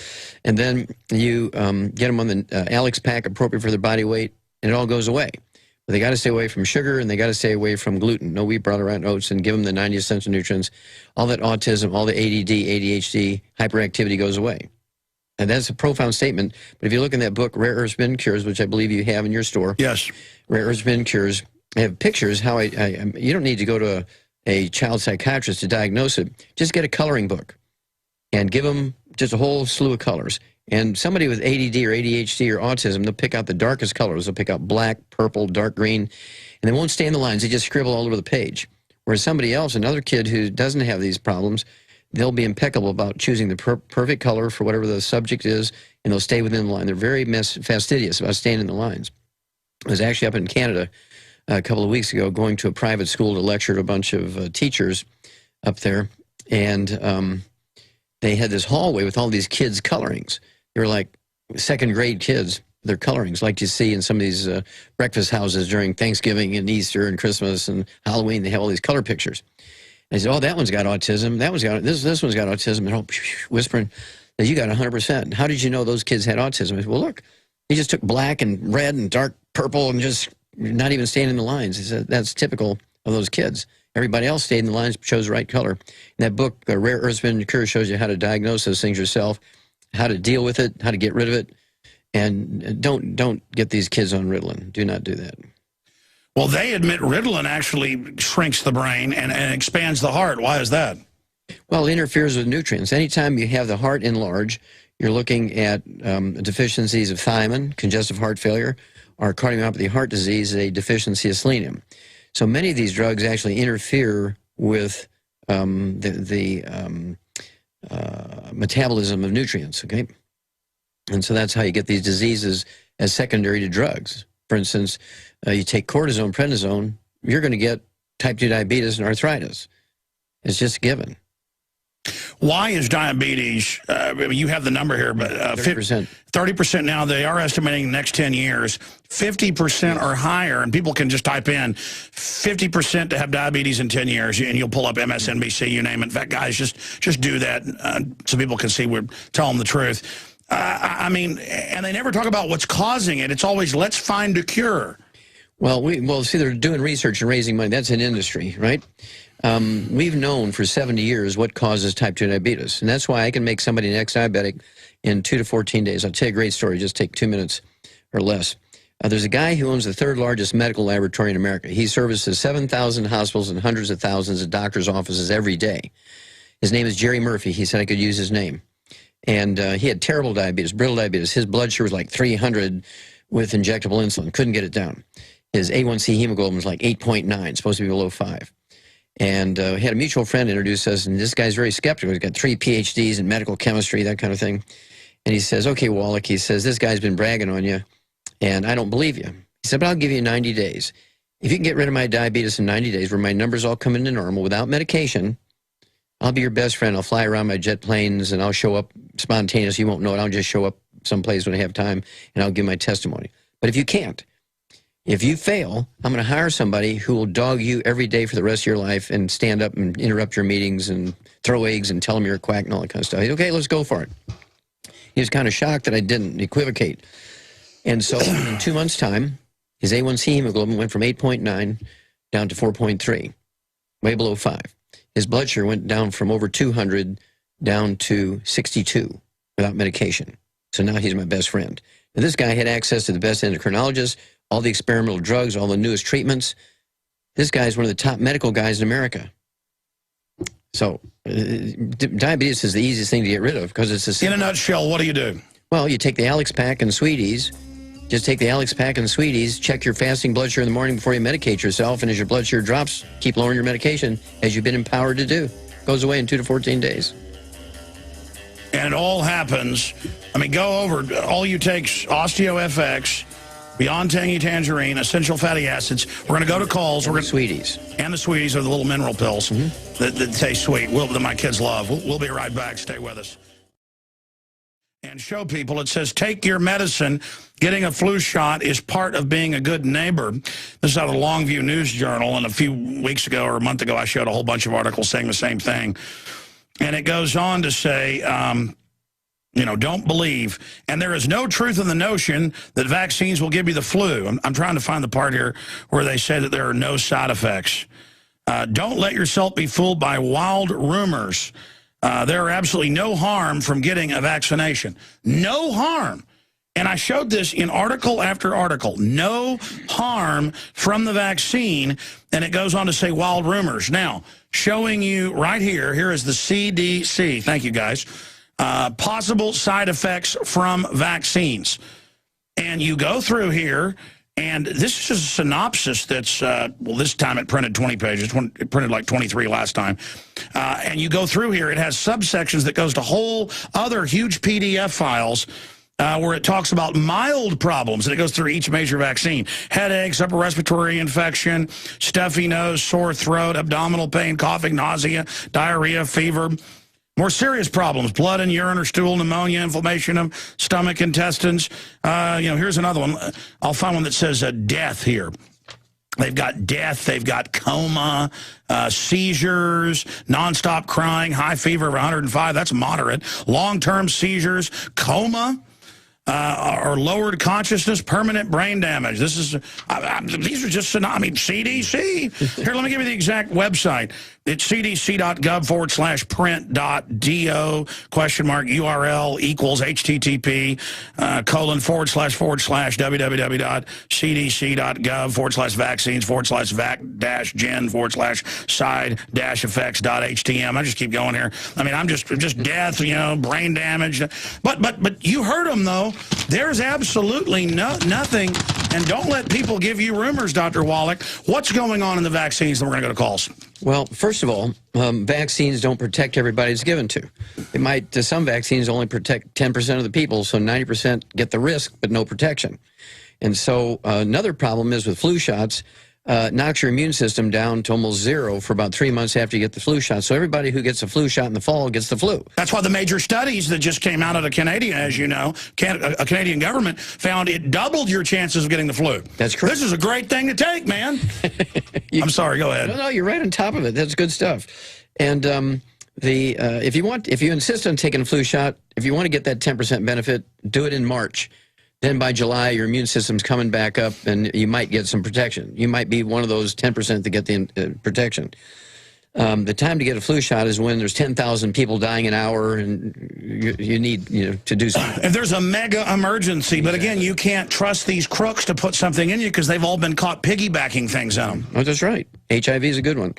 and then you get them on the Alex pack appropriate for their body weight. and it all goes away. But they got to stay away from sugar, and they got to stay away from gluten. No wheat, bran, or oats, and give them the 90 essential nutrients. All that autism, all the ADD, ADHD, hyperactivity goes away. And that's a profound statement. But if you look in that book, Rare Earth Spin Cures, which I believe you have in your store. Yes. Rare Earth Spin Cures. I have pictures how you don't need to go to a child psychiatrist to diagnose it. Just get a coloring book and give them just a whole slew of colors. And somebody with ADD or ADHD or autism, they'll pick out the darkest colors. They'll pick out black, purple, dark green, and they won't stay in the lines. They just scribble all over the page. Whereas somebody else, another kid who doesn't have these problems, they'll be impeccable about choosing the perfect color for whatever the subject is, and they'll stay within the line. They're very fastidious about staying in the lines. I was actually up in Canada a couple of weeks ago going to a private school to lecture to a bunch of teachers up there, and they had this hallway with all these kids' colorings. They were like second grade kids, their colorings, like you see in some of these breakfast houses during Thanksgiving and Easter and Christmas and Halloween. They have all these color pictures. And I said, oh, that one's got autism. That one's got, this one's got autism. And all whispering, you got 100%. How did you know those kids had autism? I said, well, look, he just took black and red and dark purple and just not even staying in the lines. He said, that's typical of those kids. Everybody else stayed in the lines, chose the right color. And that book, Rare Earth Spin Cure, shows you how to diagnose those things yourself, how to deal with it, how to get rid of it. And don't get these kids on Ritalin. Do not do that. Well, they admit Ritalin actually shrinks the brain and expands the heart. Why is that? Well, it interferes with nutrients. Anytime you have the heart enlarged, you're looking at deficiencies of thiamine, congestive heart failure, or cardiomyopathy heart disease, a deficiency of selenium. So many of these drugs actually interfere with the metabolism of nutrients, okay? And so that's how you get these diseases as secondary to drugs. For instance, you take cortisone, prednisone, you're going to get type 2 diabetes and arthritis. It's just a given. Why is diabetes, you have the number here, but 30%. 30% now, they are estimating the next 10 years, 50% or higher, and people can just type in 50% to have diabetes in 10 years, and you'll pull up MSNBC, you name it. In fact, guys, just do that so people can see we're telling the truth. I mean, and they never talk about what's causing it. It's always, let's find a cure. Well, see, they're doing research and raising money. That's an industry, right? We've known for 70 years what causes type 2 diabetes. And that's why I can make somebody an ex-diabetic in 2 to 14 days. I'll tell you a great story. Just take 2 minutes or less. There's a guy who owns the 3rd largest medical laboratory in America. He services 7,000 hospitals and hundreds of thousands of doctors' offices every day. His name is Jerry Murphy. He said I could use his name. And he had terrible diabetes, brittle diabetes. His blood sugar was like 300 with injectable insulin. Couldn't get it down. His A1C hemoglobin was like 8.9, supposed to be below 5. And he had a mutual friend introduce us, and this guy's very skeptical. He's got 3 PhDs in medical chemistry, that kind of thing. And he says, okay, Wallach, he says, this guy's been bragging on you, and I don't believe you. He said, but I'll give you 90 days. If you can get rid of my diabetes in 90 days, where my numbers all come into normal without medication, I'll be your best friend. I'll fly around my jet planes, and I'll show up spontaneous. You won't know it. I'll just show up someplace when I have time, and I'll give my testimony. But if you can't, if you fail, I'm going to hire somebody who will dog you every day for the rest of your life and stand up and interrupt your meetings and throw eggs and tell them you're a quack and all that kind of stuff. He said, okay, let's go for it. He was kind of shocked that I didn't equivocate. And so in 2 months' time, his A1C hemoglobin went from 8.9 down to 4.3, way below 5. His blood sugar went down from over 200 down to 62 without medication. So now he's my best friend. And this guy had access to the best endocrinologists, all the experimental drugs, all the newest treatments. This guy's one of the top medical guys in America. So diabetes is the easiest thing to get rid of because it's in a nutshell, what do you do? Well, you take the Alex Pack and Sweeties. Just take the Alex Pack and Sweeties, check your fasting blood sugar in the morning before you medicate yourself, and as your blood sugar drops, keep lowering your medication as you've been empowered to do. Goes away in 2 to 14 days. And it all happens. I mean, go over, all you take's OsteoFX, Beyond Tangy Tangerine, essential fatty acids. We're going to go to calls. We're going Sweeties. And the Sweeties are the little mineral pills that taste sweet, that my kids love. We'll be right back. Stay with us. And show people, it says, take your medicine. Getting a flu shot is part of being a good neighbor. This is out of the Longview News Journal, and a few weeks ago or a month ago, I showed a whole bunch of articles saying the same thing. And it goes on to say, You know, don't believe. And there is no truth in the notion that vaccines will give you the flu. I'm trying to find the part here where they say that there are no side effects. Don't let yourself be fooled by wild rumors. There are absolutely no harm from getting a vaccination. No harm. And I showed this in article after article. No harm from the vaccine. And it goes on to say wild rumors. Now, showing you right here, here is the CDC. Thank you, guys. Possible side effects from vaccines. And you go through here, and this is just a synopsis that's, well, this time it printed 20 pages. It printed like 23 last time. And you go through here, it has subsections that goes to whole other huge PDF files where it talks about mild problems, and it goes through each major vaccine. Headaches, upper respiratory infection, stuffy nose, sore throat, abdominal pain, coughing, nausea, diarrhea, fever. More serious problems, blood and urine or stool, pneumonia, inflammation of stomach, intestines. You know, here's another one. I'll find one that says death here. They've got death, they've got coma, seizures, nonstop crying, high fever of 105, that's moderate. Long-term seizures, coma, or lowered consciousness, permanent brain damage. This is, these are just, I mean, CDC. Here, let me give you the exact website. It's cdc.gov/print.do URL equals http://www.cdc.gov/vaccines/gen/side-effects.htm. I just keep going here. I mean, I'm just death, you know, brain damage. But you heard them, though. There's absolutely nothing. And don't let people give you rumors, Dr. Wallach. What's going on in the vaccines? Then we're going to go to calls. Well, first of all, vaccines don't protect everybody it's given to. It might, some vaccines only protect 10% of the people, so 90% get the risk, but no protection. And so another problem is with flu shots, knocks your immune system down to almost zero for about 3 months after you get the flu shot. So everybody who gets a flu shot in the fall gets the flu. That's why the major studies that just came out of the Canadian, as you know, a Canadian government found it doubled your chances of getting the flu. That's correct. This is a great thing to take, man. I'm sorry, go ahead. No, you're right on top of it. That's good stuff. And if you insist on taking a flu shot, if you want to get that 10% benefit, do it in March. Then by July, your immune system's coming back up, and you might get some protection. You might be one of those 10% that get the protection. The time to get a flu shot is when there's 10,000 people dying an hour, and you need to do something. If there's a mega emergency, but again, you can't trust these crooks to put something in you because they've all been caught piggybacking things in them. Oh, that's right. HIV is a good one.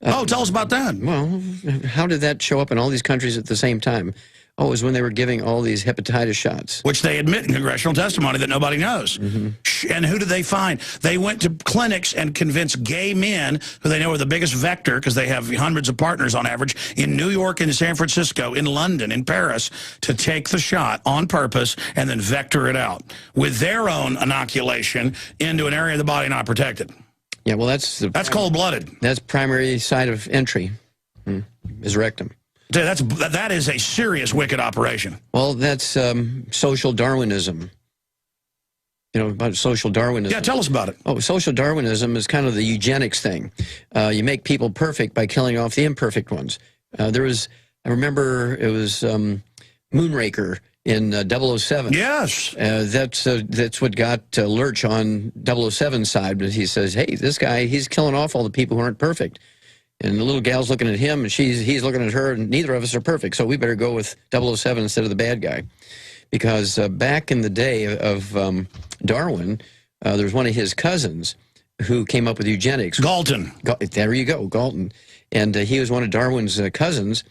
Tell us about that. Well, how did that show up in all these countries at the same time? Oh, it was when they were giving all these hepatitis shots. Which they admit in congressional testimony that nobody knows. Mm-hmm. And who did they find? They went to clinics and convinced gay men, who they know are the biggest vector, because they have hundreds of partners on average, in New York, in San Francisco, in London, in Paris, to take the shot on purpose and then vector it out with their own inoculation into an area of the body not protected. Yeah, well, that's cold-blooded. That's primary site of entry, is rectum. That is a serious wicked operation. Well, that's social Darwinism. You know about social Darwinism? Yeah, tell us about it. Oh, social Darwinism is kind of the eugenics thing. You make people perfect by killing off the imperfect ones. I remember it was Moonraker in 007. Yes. That's what got Lurch on 007's side. But he says, hey, this guy, he's killing off all the people who aren't perfect. And the little gal's looking at him, and he's looking at her, and neither of us are perfect, so we better go with 007 instead of the bad guy. Because back in the day of Darwin, there was one of his cousins who came up with eugenics. Galton. There you go, Galton. And he was one of Darwin's cousins,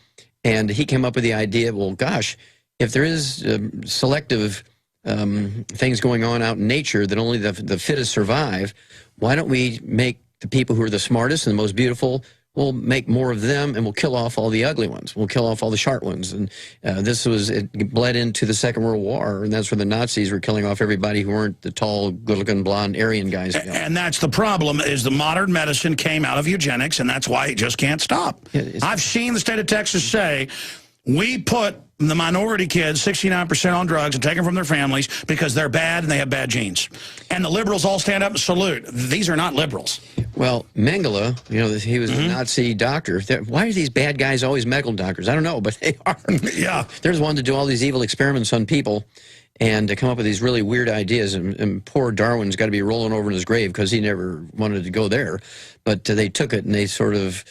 and he came up with the idea, well, gosh, if there is selective things going on out in nature that only the fittest survive, why don't we make the people who are the smartest and the most beautiful, we'll make more of them, and we'll kill off all the ugly ones. We'll kill off all the sharp ones. And it bled into the Second World War, and that's where the Nazis were killing off everybody who weren't the tall, good-looking, blonde Aryan guys. And that's the problem, is the modern medicine came out of eugenics, and that's why it just can't stop. Yeah, I've seen the state of Texas say, we put the minority kids, 69% on drugs and taken from their families because they're bad and they have bad genes. And the liberals all stand up and salute. These are not liberals. Well, Mengele, you know, he was a Nazi doctor. Why are these bad guys always medical doctors? I don't know, but they are. Yeah. There's one to do all these evil experiments on people and to come up with these really weird ideas. And poor Darwin's got to be rolling over in his grave because he never wanted to go there. But they took it and they sort of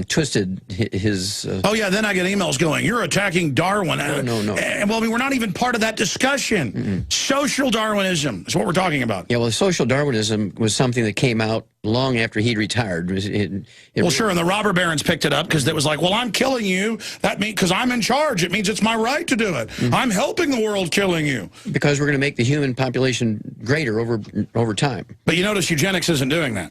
twisted his... oh, yeah, then I get emails going, you're attacking Darwin. No. Well, I mean, we're not even part of that discussion. Social Darwinism is what we're talking about. Yeah, well, social Darwinism was something that came out long after he'd retired. Well, sure, and the robber barons picked it up because it was like, well, I'm killing you. That means because I'm in charge. It means it's my right to do it. I'm helping the world killing you. Because we're going to make the human population greater over time. But you notice eugenics isn't doing that.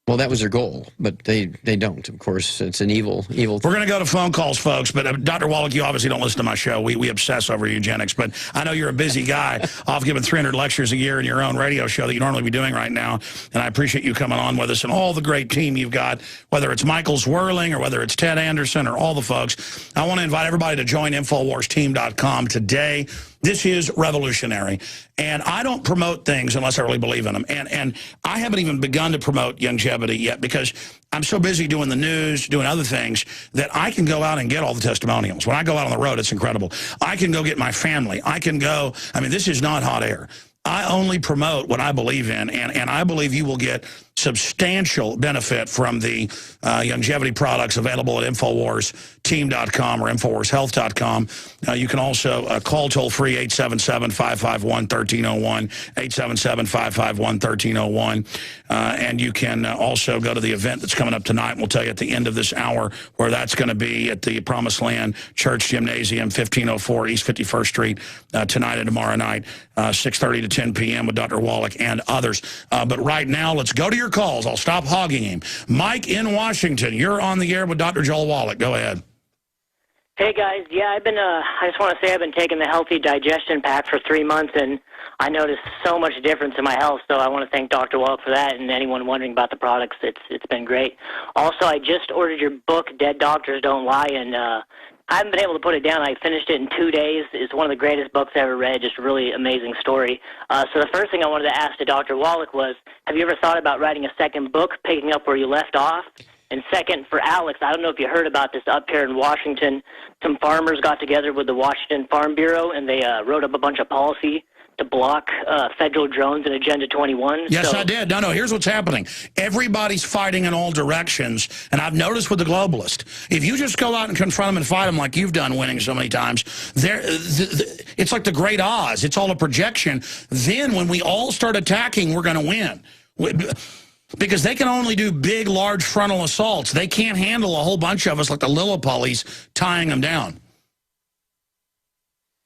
Well, that was their goal, but they don't. Of course, it's an evil thing. We're going to go to phone calls, folks, but Dr. Wallach, you obviously don't listen to my show. We obsess over eugenics, but I know you're a busy guy off giving 300 lectures a year in your own radio show that you normally be doing right now, and I appreciate you coming on with us and all the great team you've got, whether it's Michael Zwirling or whether it's Ted Anderson or all the folks. I want to invite everybody to join InfoWarsTeam.com today. This is revolutionary, and I don't promote things unless I really believe in them, and I haven't even begun to promote longevity yet because I'm so busy doing the news, doing other things, that I can go out and get all the testimonials. When I go out on the road, it's incredible. I can go get my family. I can go, I mean, this is not hot air. I only promote what I believe in, and I believe you will get substantial benefit from the longevity products available at InfoWarsTeam.com or InfoWarsHealth.com. You can also call toll-free 877-551-1301, 877-551-1301. And you can also go to the event that's coming up tonight. We'll tell you at the end of this hour where that's going to be at the Promised Land Church Gymnasium, 1504 East 51st Street, tonight and tomorrow night, 6:30 to 10 p.m. with Dr. Wallach and others. But right now, let's go to your calls. I'll stop hogging him. Mike in Washington, you're on the air with Dr. Joel Wallach. Go ahead. Hey, guys. Yeah, I've been, I just want to say I've been taking the Healthy Digestion Pack for 3 months, and I noticed so much difference in my health, so I want to thank Dr. Wallach for that, and anyone wondering about the products, it's been great. Also, I just ordered your book, Dead Doctors Don't Lie, and I haven't been able to put it down. I finished it in 2 days. It's one of the greatest books I ever read, just a really amazing story. So the first thing I wanted to ask to Dr. Wallach was, have you ever thought about writing a second book, picking up where you left off? And second, for Alex, I don't know if you heard about this up here in Washington. Some farmers got together with the Washington Farm Bureau, and they wrote up a bunch of policy to block federal drones in Agenda 21. Yes, I did. No, here's what's happening. Everybody's fighting in all directions, and I've noticed with the globalist, if you just go out and confront them and fight them like you've done winning so many times, it's like the Great Oz. It's all a projection. Then when we all start attacking, we're going to win. Because they can only do big, large frontal assaults. They can't handle a whole bunch of us like the Lilliputties tying them down.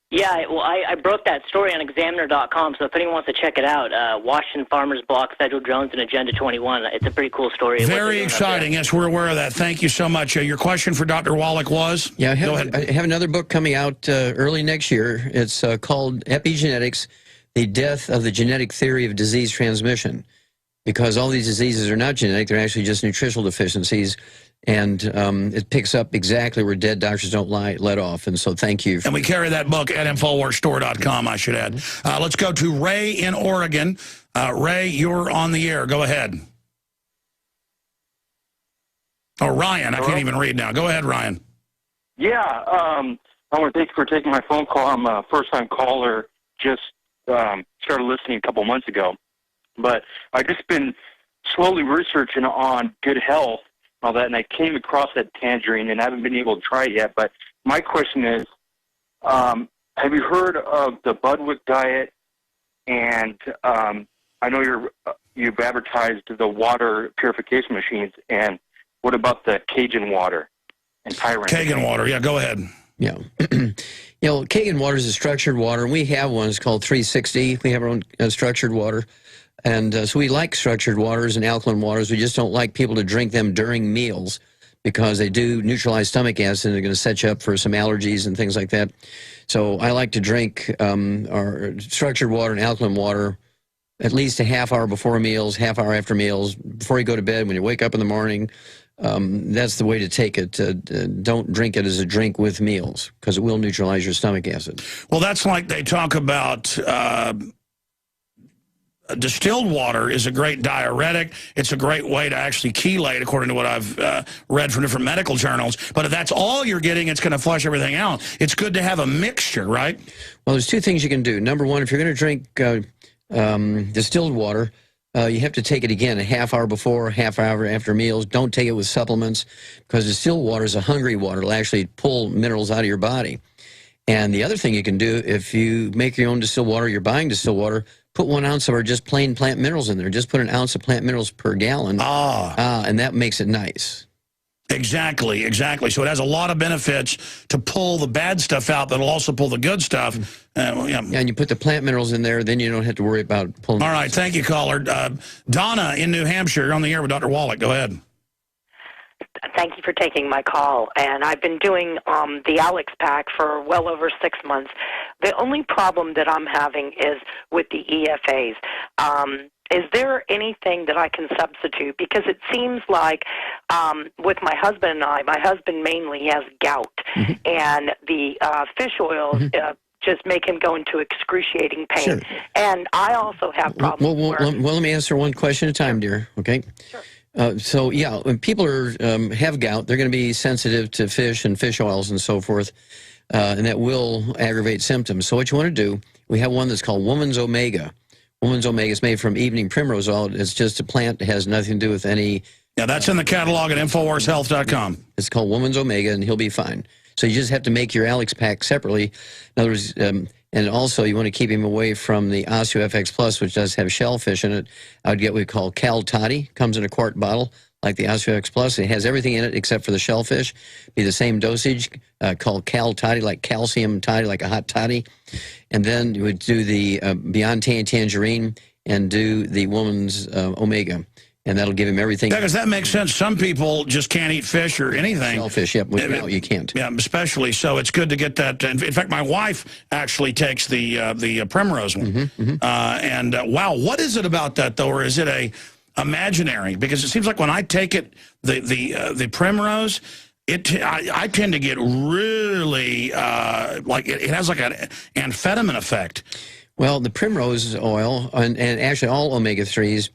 Yeah, well, I broke that story on Examiner.com, so if anyone wants to check it out, Washington farmers block federal drones in Agenda 21. It's a pretty cool story. Very exciting. Yes, we're aware of that. Thank you so much. Your question for Dr. Wallach was? Yeah, Go ahead. I have another book coming out early next year. It's called Epigenetics, The Death of the Genetic Theory of Disease Transmission. Because all these diseases are not genetic, they're actually just nutritional deficiencies. And it picks up exactly where Dead Doctors Don't Lie let off. And so thank you. And we carry that book at InfoWarsStore.com, I should add. Let's go to Ray in Oregon. Ray, you're on the air. Go ahead. Oh, Ryan. I can't even read now. Go ahead, Ryan. Yeah. I want to thank you for taking my phone call. I'm a first-time caller. Just started listening a couple months ago. But I've just been slowly researching on good health and all that, and I came across that tangerine, and I haven't been able to try it yet. But my question is, have you heard of the Budwick diet? And I know you've advertised the water purification machines, and what about the Cajun water and Tyrant? Cajun water, yeah, go ahead. Yeah. You know, Cajun water is a structured water, and we have one. It's called 360. We have our own structured water. And so we like structured waters and alkaline waters. We just don't like people to drink them during meals because they do neutralize stomach acid and they're going to set you up for some allergies and things like that. So I like to drink our structured water and alkaline water at least a half hour before meals, half hour after meals, before you go to bed, when you wake up in the morning. that's the way to take it. Don't drink it as a drink with meals, because it will neutralize your stomach acid. Well, that's like they talk about distilled water is a great diuretic. It's a great way to actually chelate, according to what I've read from different medical journals. But if that's all you're getting, it's going to flush everything out. It's good to have a mixture, right? Well, there's two things you can do. Number one, if you're going to drink distilled water, you have to take it again a half hour before, half hour after meals. Don't take it with supplements, because distilled water is a hungry water. It'll actually pull minerals out of your body. And the other thing you can do, if you make your own distilled water, you're buying distilled water, put 1 ounce of our just plain plant minerals in there. Just put an ounce of plant minerals per gallon, and that makes it nice. Exactly, exactly. So it has a lot of benefits to pull the bad stuff out, but it'll also pull the good stuff. Yeah, and you put the plant minerals in there, then you don't have to worry about pulling. All right, thank you, caller. Donna in New Hampshire, you're on the air with Dr. Wallach. Go ahead. Thank you for taking my call. And I've been doing the Alex Pack for well over 6 months. The only problem that I'm having is with the EFAs. Is there anything that I can substitute? Because it seems like with my husband and I, my husband mainly has gout, and the fish oils just make him go into excruciating pain. Sure. And I also have problems. Well, let me answer one question at a time, dear. Okay. Sure. So, yeah, when people have gout, they're going to be sensitive to fish and fish oils and so forth, and that will aggravate symptoms. So what you want to do, we have one that's called Woman's Omega. Woman's Omega is made from evening primrose oil. It's just a plant. It has nothing to do with any... Yeah, that's in the catalog at InfoWarsHealth.com. It's called Woman's Omega, and he'll be fine. So you just have to make your Alex Pack separately. In other words... and also, you want to keep him away from the OsteoFX Plus, which does have shellfish in it. I would get what we call Cal Toddy. Comes in a quart bottle, like the OsteoFX Plus. It has everything in it except for the shellfish. Be the same dosage, called Cal Toddy, like calcium toddy, like a hot toddy. And then you would do the Beyond Tangerine and do the Woman's Omega. And that'll give him everything. Yeah, because that makes sense. Some people just can't eat fish or anything. Shellfish, yep. Without, you can't. Yeah, especially. So it's good to get that. In fact, my wife actually takes the Primrose one. And wow, what is it about that, though? Or is it a imaginary? Because it seems like when I take it, the Primrose, I tend to get really, like it has like an amphetamine effect. Well, the Primrose oil, and actually all omega-3s,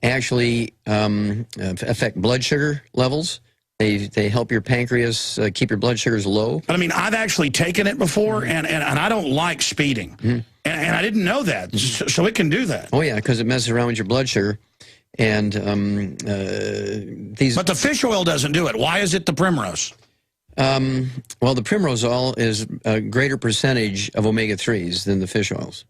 actually affect blood sugar levels. They help your pancreas keep your blood sugars low. But I mean, I've actually taken it before, and I don't like speeding. And I didn't know that. So it can do that. Oh, yeah, because it messes around with your blood sugar. And these... But the fish oil doesn't do it. Why is it the Primrose? Well, the Primrose oil is a greater percentage of omega-3s than the fish oils.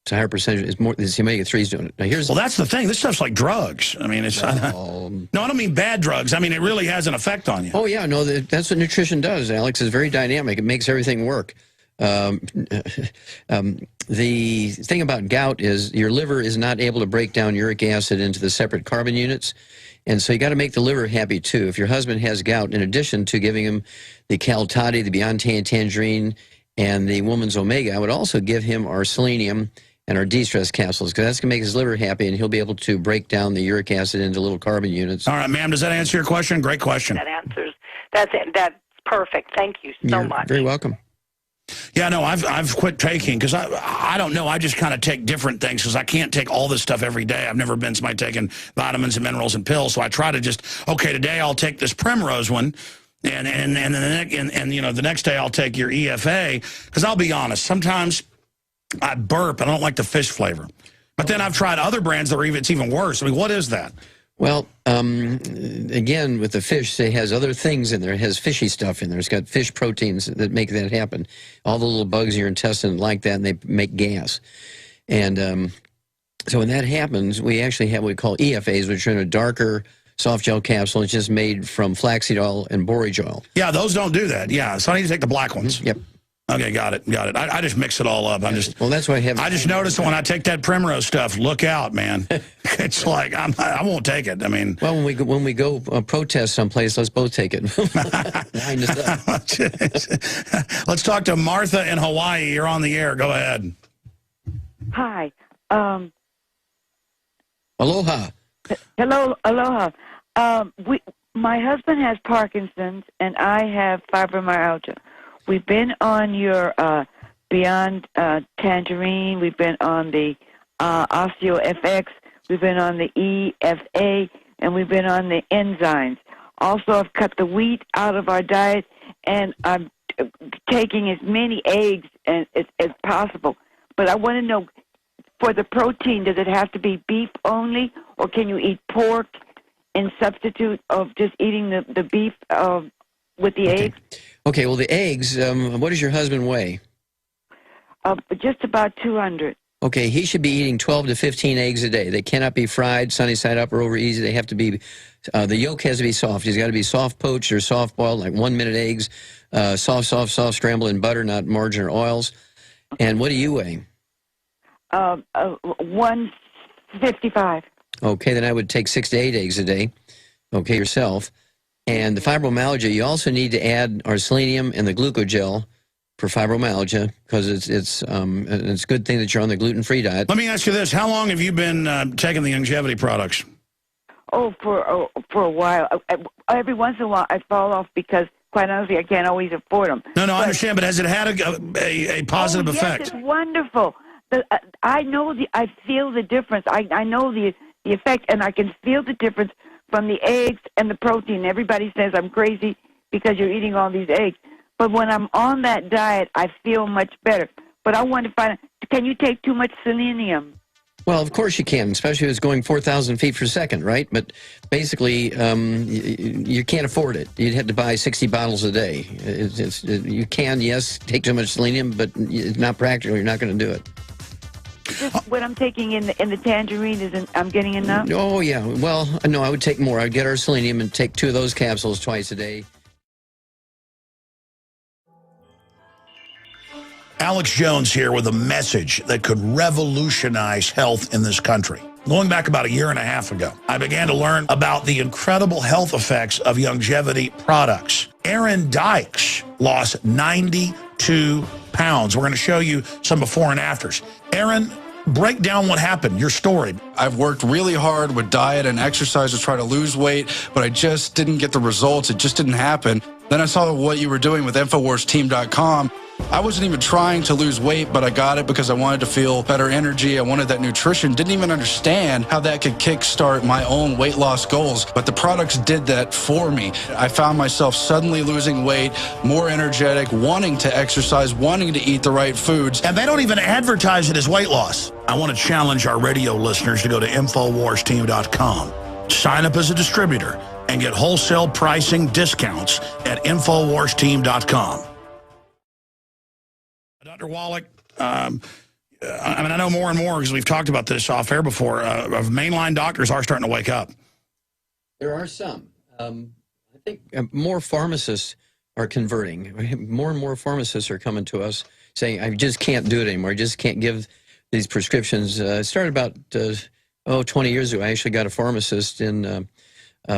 It's a higher percentage. It's more. It's the omega-3s doing it. Now here's. Well, that's the thing. This stuff's like drugs. I mean, it's. No, I don't mean bad drugs. I mean, it really has an effect on you. Oh yeah, no, that's what nutrition does. Alex, is very dynamic. It makes everything work. The thing about gout is your liver is not able to break down uric acid into the separate carbon units. And so you got to make the liver happy too. If your husband has gout, in addition to giving him the Cal Toddy, the Beyond Tangerine, and the Woman's Omega, I would also give him our selenium and our de-stress capsules, because that's going to make his liver happy, and he'll be able to break down the uric acid into little carbon units. All right, ma'am, does that answer your question? Great question. That answers. That's perfect. Thank you so You're much. very welcome. Yeah, no, I've quit taking, because I don't know. I just kind of take different things, because I can't take all this stuff every day. I've never been somebody taking vitamins and minerals and pills, so I try to just, okay, today I'll take this Primrose one, and you know, the next day I'll take your EFA, because I'll be honest, sometimes I burp, and I don't like the fish flavor. But then I've tried other brands that are it's even worse. I mean, what is that? Well, again, with the fish, it has other things in there. It has fishy stuff in there. It's got fish proteins that make that happen. All the little bugs in your intestine like that, and they make gas. And so when that happens, we actually have what we call EFAs, which are in a darker soft gel capsule. It's just made from flaxseed oil and borage oil. Yeah, those don't do that. Yeah, so I need to take the black ones. Yep. Okay, got it. I just mix it all up. Well, that's why I just noticed that when I take that Primrose stuff, look out, man. It's like I won't take it. I mean, well, when we go protest someplace, let's both take it. Wind us up. Let's talk to Martha in Hawaii. You're on the air. Go ahead. Hi. Aloha. Hello, aloha. My husband has Parkinson's, and I have fibromyalgia. We've been on your Beyond Tangerine. We've been on the OsteoFX. We've been on the EFA, and we've been on the enzymes. Also, I've cut the wheat out of our diet, and I'm taking as many eggs as possible. But I want to know, for the protein, does it have to be beef only, or can you eat pork in substitute of just eating the beef with the eggs? Okay, well, the eggs, what does your husband weigh? Just about 200. Okay, he should be eating 12 to 15 eggs a day. They cannot be fried, sunny side up, or over easy. They have to be, the yolk has to be soft. He's got to be soft poached or soft boiled, like 1 minute eggs, soft scrambled in butter, not margarine or oils. And what do you weigh? 155. Okay, then I would take 6 to 8 eggs a day, okay, yourself. And the fibromyalgia, you also need to add our selenium and the glucogel for fibromyalgia, because it's a good thing that you're on the gluten-free diet. Let me ask you this. How long have you been taking the longevity products? For a while. Every once in a while I fall off because, quite honestly, I can't always afford them. No, I understand, but has it had a positive effect? Yes, it's wonderful. I feel the difference. I know the effect, and I can feel the difference from the eggs and the protein. Everybody says I'm crazy because you're eating all these eggs. But when I'm on that diet, I feel much better. But I want to find out, can you take too much selenium? Well, of course you can, especially if it's going 4,000 feet per second, right? But basically, you can't afford it. You'd have to buy 60 bottles a day. You can, yes, take too much selenium, but it's not practical. You're not going to do it. Just what I'm taking in the tangerine, I'm getting enough? Oh, yeah. Well, no, I would take more. I'd get our selenium and take 2 of those capsules twice a day. Alex Jones here with a message that could revolutionize health in this country. Going back about 1.5 years ago, I began to learn about the incredible health effects of longevity products. Aaron Dykes lost 92 pounds. We're going to show you some before and afters. Aaron, break down what happened, your story. I've worked really hard with diet and exercise to try to lose weight, but I just didn't get the results. It just didn't happen. Then I saw what you were doing with InfoWarsTeam.com. I wasn't even trying to lose weight, but I got it because I wanted to feel better energy. I wanted that nutrition. Didn't even understand how that could kickstart my own weight loss goals. But the products did that for me. I found myself suddenly losing weight, more energetic, wanting to exercise, wanting to eat the right foods. And they don't even advertise it as weight loss. I want to challenge our radio listeners to go to InfoWarsTeam.com. Sign up as a distributor and get wholesale pricing discounts at InfoWarsTeam.com. Dr. Wallach, I know more and more, because we've talked about this off air before, of mainline doctors are starting to wake up. There are some. I think more pharmacists are converting. More and more pharmacists are coming to us saying, I just can't do it anymore. I just can't give these prescriptions. It started about 20 years ago. I actually got a pharmacist in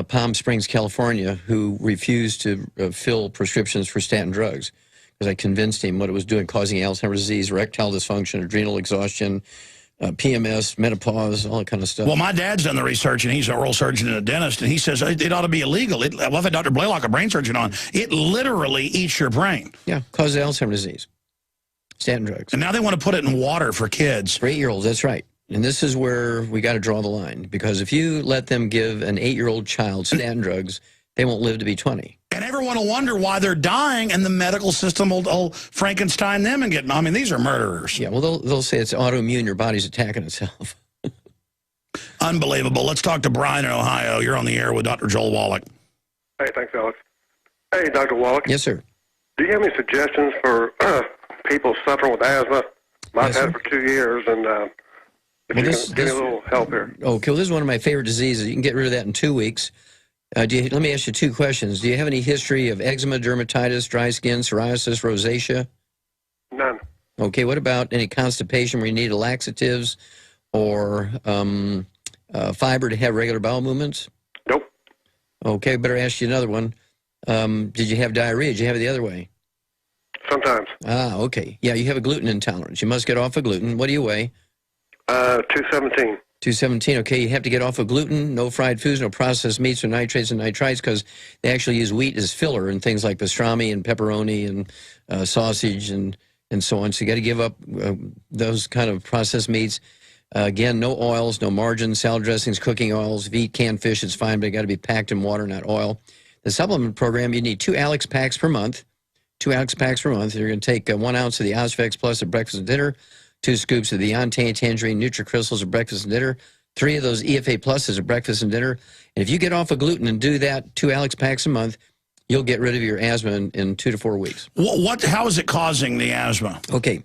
Palm Springs, California, who refused to fill prescriptions for statin drugs, because I convinced him what it was doing, causing Alzheimer's disease, erectile dysfunction, adrenal exhaustion, PMS, menopause, all that kind of stuff. Well, my dad's done the research, and he's an oral surgeon and a dentist, and he says it ought to be illegal. Well, I've had Dr. Blaylock, a brain surgeon, on. It literally eats your brain. Yeah, causes Alzheimer's disease. Statin drugs. And now they want to put it in water for kids. For 8-year-olds, that's right. And this is where we got to draw the line, because if you let them give an 8-year-old child statin drugs, they won't live to be 20. And everyone will wonder why they're dying, and the medical system will Frankenstein them and get, I mean, these are murderers. Yeah, well, they'll say it's autoimmune, your body's attacking itself. Unbelievable. Let's talk to Brian in Ohio. You're on the air with Dr. Joel Wallach. Hey, thanks, Alex. Hey, Dr. Wallach. Yes, sir. Do you have any suggestions for people suffering with asthma? I've Yes, had sir. it for 2 years, and if you can give me a little help here. Okay, well, this is one of my favorite diseases. You can get rid of that in 2 weeks. Let me ask you 2 questions. Do you have any history of eczema, dermatitis, dry skin, psoriasis, rosacea? None. Okay, what about any constipation where you need laxatives or fiber to have regular bowel movements? Nope. Okay, better ask you another one. Did you have diarrhea? Did you have it the other way? Sometimes. Ah, okay. Yeah, you have a gluten intolerance. You must get off of gluten. What do you weigh? 217. 217. Okay, you have to get off of gluten, no fried foods, no processed meats or nitrates and nitrites, because they actually use wheat as filler in things like pastrami and pepperoni and sausage and so on. So you got to give up those kind of processed meats. Again, no oils, no margarine, salad dressings, cooking oils. If you eat canned fish, it's fine, but it got to be packed in water, not oil. The supplement program, you need 2 Alex packs per month. 2 Alex packs per month. You're going to take 1 ounce of the Osvex Plus at breakfast and dinner, 2 scoops of the Yante Tangerine NutriCrystals at breakfast and dinner, 3 of those EFA Pluses at breakfast and dinner. And if you get off of gluten and do that 2 Alex packs a month, you'll get rid of your asthma in 2 to 4 weeks. How is it causing the asthma? Okay.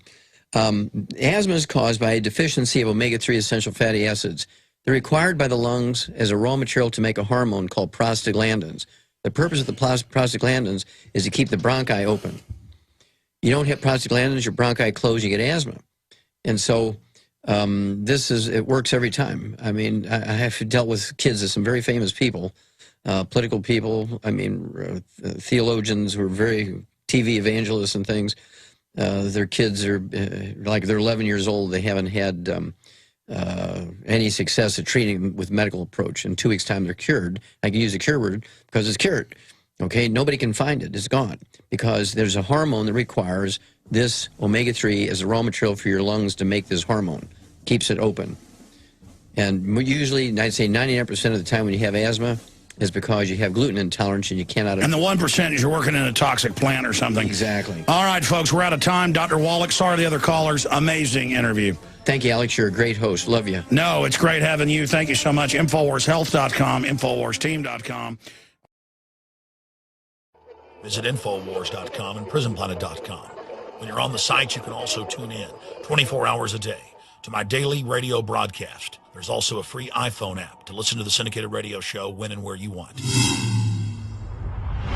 Asthma is caused by a deficiency of omega-3 essential fatty acids. They're required by the lungs as a raw material to make a hormone called prostaglandins. The purpose of the prostaglandins is to keep the bronchi open. You don't have prostaglandins, your bronchi close, you get asthma. And so it works every time. I mean, I have dealt with kids of some very famous people, political people, theologians who are very TV evangelists and things. Their kids are they're 11 years old. They haven't had any success at treating them with medical approach. In 2 weeks' time, they're cured. I can use a cure word because it's cured. Okay, nobody can find it. It's gone because there's a hormone that requires this omega-3 as a raw material for your lungs to make this hormone. Keeps it open. And usually, I'd say 99% of the time when you have asthma, is because you have gluten intolerance and you cannot... And the 1% is you're working in a toxic plant or something. Exactly. All right, folks, we're out of time. Dr. Wallach, sorry to the other callers. Amazing interview. Thank you, Alex. You're a great host. Love you. No, it's great having you. Thank you so much. InfoWarsHealth.com, InfoWarsTeam.com. Visit InfoWars.com and PrisonPlanet.com. When you're on the site, you can also tune in 24 hours a day to my daily radio broadcast. There's also a free iPhone app to listen to the syndicated radio show when and where you want.